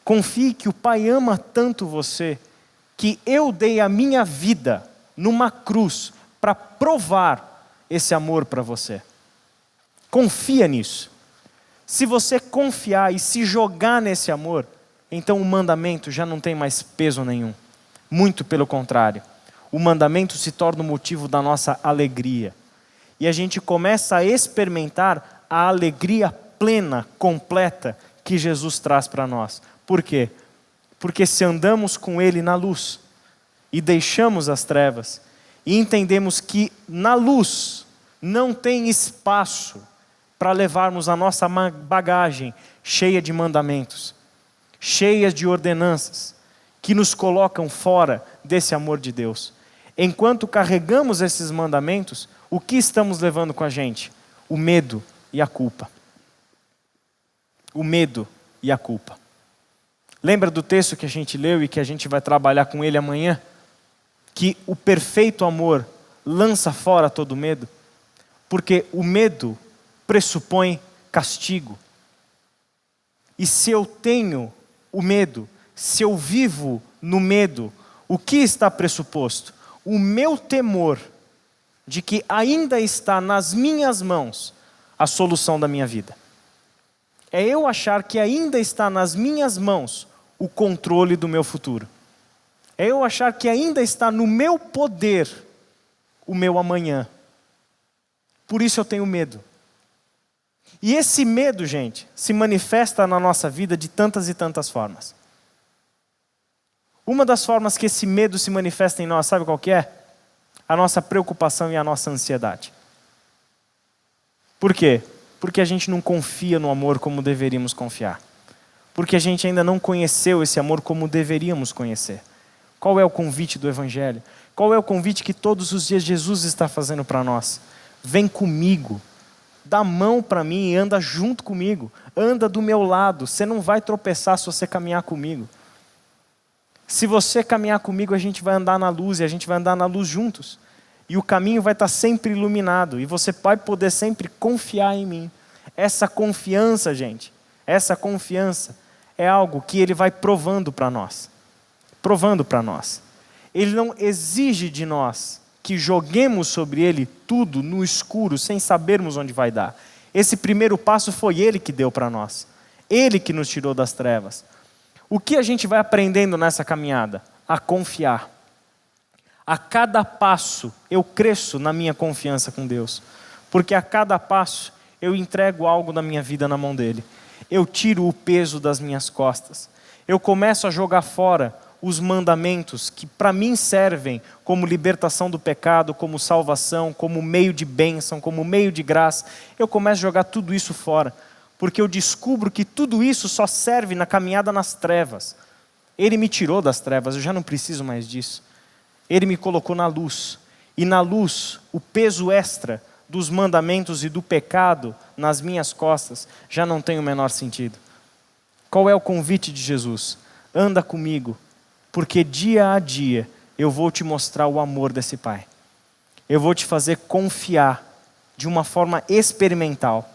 Confie que o Pai ama tanto você que eu dei a minha vida numa cruz para provar esse amor para você. Confia nisso. Se você confiar e se jogar nesse amor, então o mandamento já não tem mais peso nenhum. Muito pelo contrário. O mandamento se torna o motivo da nossa alegria. E a gente começa a experimentar a alegria plena, completa, que Jesus traz para nós. Por quê? Porque se andamos com Ele na luz e deixamos as trevas e entendemos que na luz não tem espaço para levarmos a nossa bagagem cheia de mandamentos, cheia de ordenanças, que nos colocam fora desse amor de Deus. Enquanto carregamos esses mandamentos, o que estamos levando com a gente? O medo e a culpa. O medo e a culpa. Lembra do texto que a gente leu e que a gente vai trabalhar com ele amanhã? Que o perfeito amor lança fora todo medo? Porque o medo pressupõe castigo. E se eu tenho o medo, se eu vivo no medo, o que está pressuposto? O meu temor de que ainda está nas minhas mãos a solução da minha vida. É eu achar que ainda está nas minhas mãos o controle do meu futuro. É eu achar que ainda está no meu poder o meu amanhã. Por isso eu tenho medo. E esse medo, gente, se manifesta na nossa vida de tantas e tantas formas. Uma das formas que esse medo se manifesta em nós, sabe qual que é? A nossa preocupação e a nossa ansiedade. Por quê? Porque a gente não confia no amor como deveríamos confiar. Porque a gente ainda não conheceu esse amor como deveríamos conhecer. Qual é o convite do Evangelho? Qual é o convite que todos os dias Jesus está fazendo para nós? Vem comigo, dá a mão para mim e anda junto comigo. Anda do meu lado, você não vai tropeçar se você caminhar comigo. Se você caminhar comigo, a gente vai andar na luz e a gente vai andar na luz juntos. E o caminho vai estar sempre iluminado e você vai poder sempre confiar em mim. Essa confiança, gente, essa confiança é algo que Ele vai provando para nós. Provando para nós. Ele não exige de nós que joguemos sobre Ele tudo no escuro, sem sabermos onde vai dar. Esse primeiro passo foi Ele que deu para nós. Ele que nos tirou das trevas. O que a gente vai aprendendo nessa caminhada? A confiar. A cada passo eu cresço na minha confiança com Deus. Porque a cada passo eu entrego algo da minha vida na mão dEle. Eu tiro o peso das minhas costas. Eu começo a jogar fora os mandamentos que para mim servem como libertação do pecado, como salvação, como meio de bênção, como meio de graça. Eu começo a jogar tudo isso fora. Porque eu descubro que tudo isso só serve na caminhada nas trevas. Ele me tirou das trevas, eu já não preciso mais disso. Ele me colocou na luz. E na luz, o peso extra dos mandamentos e do pecado nas minhas costas já não tem o menor sentido. Qual é o convite de Jesus? Anda comigo, porque dia a dia eu vou te mostrar o amor desse Pai. Eu vou te fazer confiar de uma forma experimental,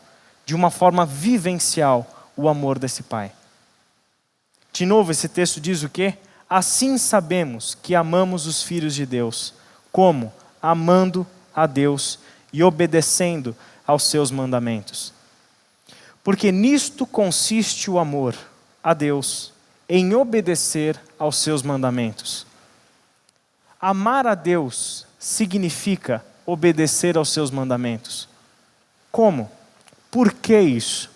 de uma forma vivencial, o amor desse Pai. De novo, esse texto diz o quê? Assim sabemos que amamos os filhos de Deus. Como? Amando a Deus e obedecendo aos seus mandamentos. Porque nisto consiste o amor a Deus, em obedecer aos seus mandamentos. Amar a Deus significa obedecer aos seus mandamentos. Como? Por que isso?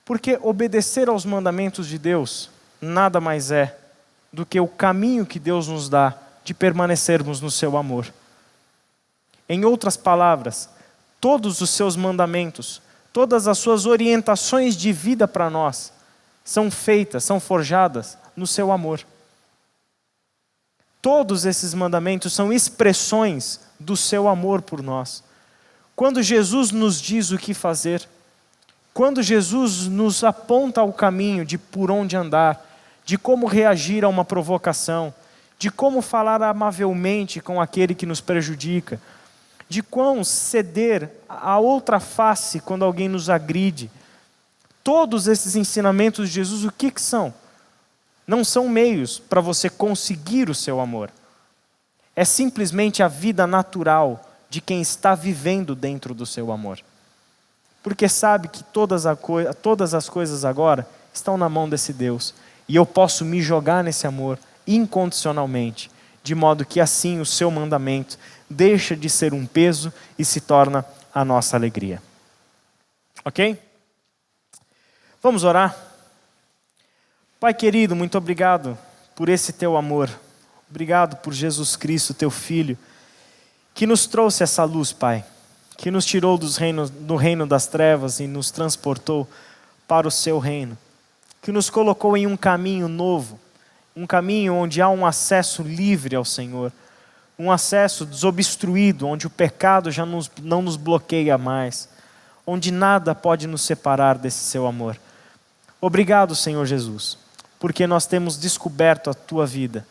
Porque obedecer aos mandamentos de Deus nada mais é do que o caminho que Deus nos dá de permanecermos no seu amor. Em outras palavras, todos os seus mandamentos, todas as suas orientações de vida para nós, são feitas, são forjadas no seu amor. Todos esses mandamentos são expressões do seu amor por nós. Quando Jesus nos diz o que fazer, quando Jesus nos aponta o caminho de por onde andar, de como reagir a uma provocação, de como falar amavelmente com aquele que nos prejudica, de como ceder a outra face quando alguém nos agride. Todos esses ensinamentos de Jesus, o que são? Não são meios para você conseguir o seu amor. É simplesmente a vida natural de quem está vivendo dentro do seu amor. Porque sabe que todas as coisas agora estão na mão desse Deus. E eu posso me jogar nesse amor incondicionalmente, de modo que assim o seu mandamento deixa de ser um peso e se torna a nossa alegria. Ok? Vamos orar? Pai querido, muito obrigado por esse teu amor. Obrigado por Jesus Cristo, teu Filho, que nos trouxe essa luz, Pai, que nos tirou do reino das trevas e nos transportou para o seu reino, que nos colocou em um caminho novo, um caminho onde há um acesso livre ao Senhor, um acesso desobstruído, onde o pecado já não nos bloqueia mais, onde nada pode nos separar desse seu amor. Obrigado, Senhor Jesus, porque nós temos descoberto a tua vida,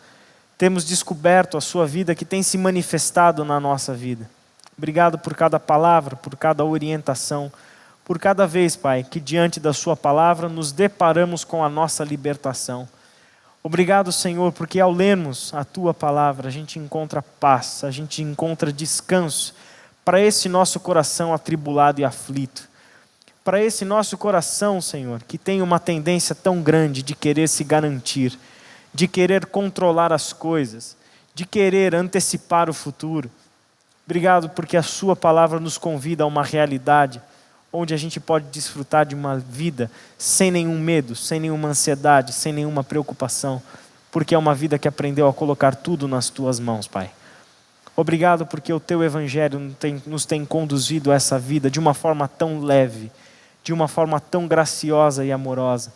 temos descoberto a sua vida que tem se manifestado na nossa vida. Obrigado por cada palavra, por cada orientação, por cada vez, Pai, que diante da sua palavra nos deparamos com a nossa libertação. Obrigado, Senhor, porque ao lermos a tua palavra, a gente encontra paz, a gente encontra descanso para esse nosso coração atribulado e aflito. Para esse nosso coração, Senhor, que tem uma tendência tão grande de querer se garantir, de querer controlar as coisas, de querer antecipar o futuro. Obrigado porque a sua palavra nos convida a uma realidade onde a gente pode desfrutar de uma vida sem nenhum medo, sem nenhuma ansiedade, sem nenhuma preocupação, porque é uma vida que aprendeu a colocar tudo nas tuas mãos, Pai. Obrigado porque o teu evangelho nos tem conduzido a essa vida de uma forma tão leve, de uma forma tão graciosa e amorosa.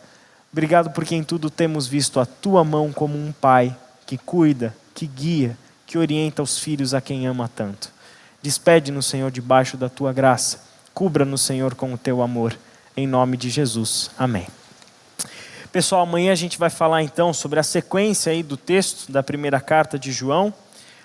Obrigado porque em tudo temos visto a tua mão como um pai que cuida, que guia, que orienta os filhos a quem ama tanto. Despede-nos, Senhor, debaixo da tua graça. Cubra-nos, Senhor, com o teu amor. Em nome de Jesus. Amém. Pessoal, amanhã a gente vai falar então sobre a sequência aí do texto da primeira carta de João,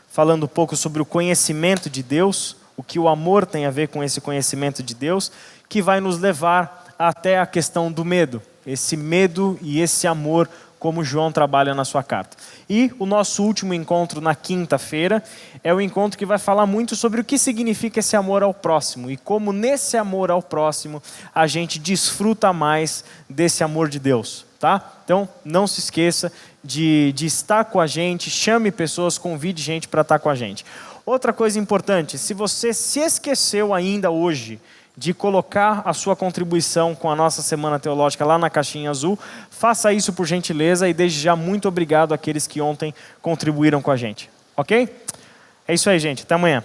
falando um pouco sobre o conhecimento de Deus, o que o amor tem a ver com esse conhecimento de Deus, que vai nos levar até a questão do medo. Esse medo e esse amor, como João trabalha na sua carta. E o nosso último encontro na quinta-feira é o encontro que vai falar muito sobre o que significa esse amor ao próximo e como nesse amor ao próximo a gente desfruta mais desse amor de Deus, tá? Então não se esqueça de estar com a gente, chame pessoas, convide gente para estar com a gente. Outra coisa importante, se você se esqueceu ainda hoje de colocar a sua contribuição com a nossa Semana Teológica lá na caixinha azul, faça isso por gentileza e desde já muito obrigado àqueles que ontem contribuíram com a gente. Ok? É isso aí, gente. Até amanhã.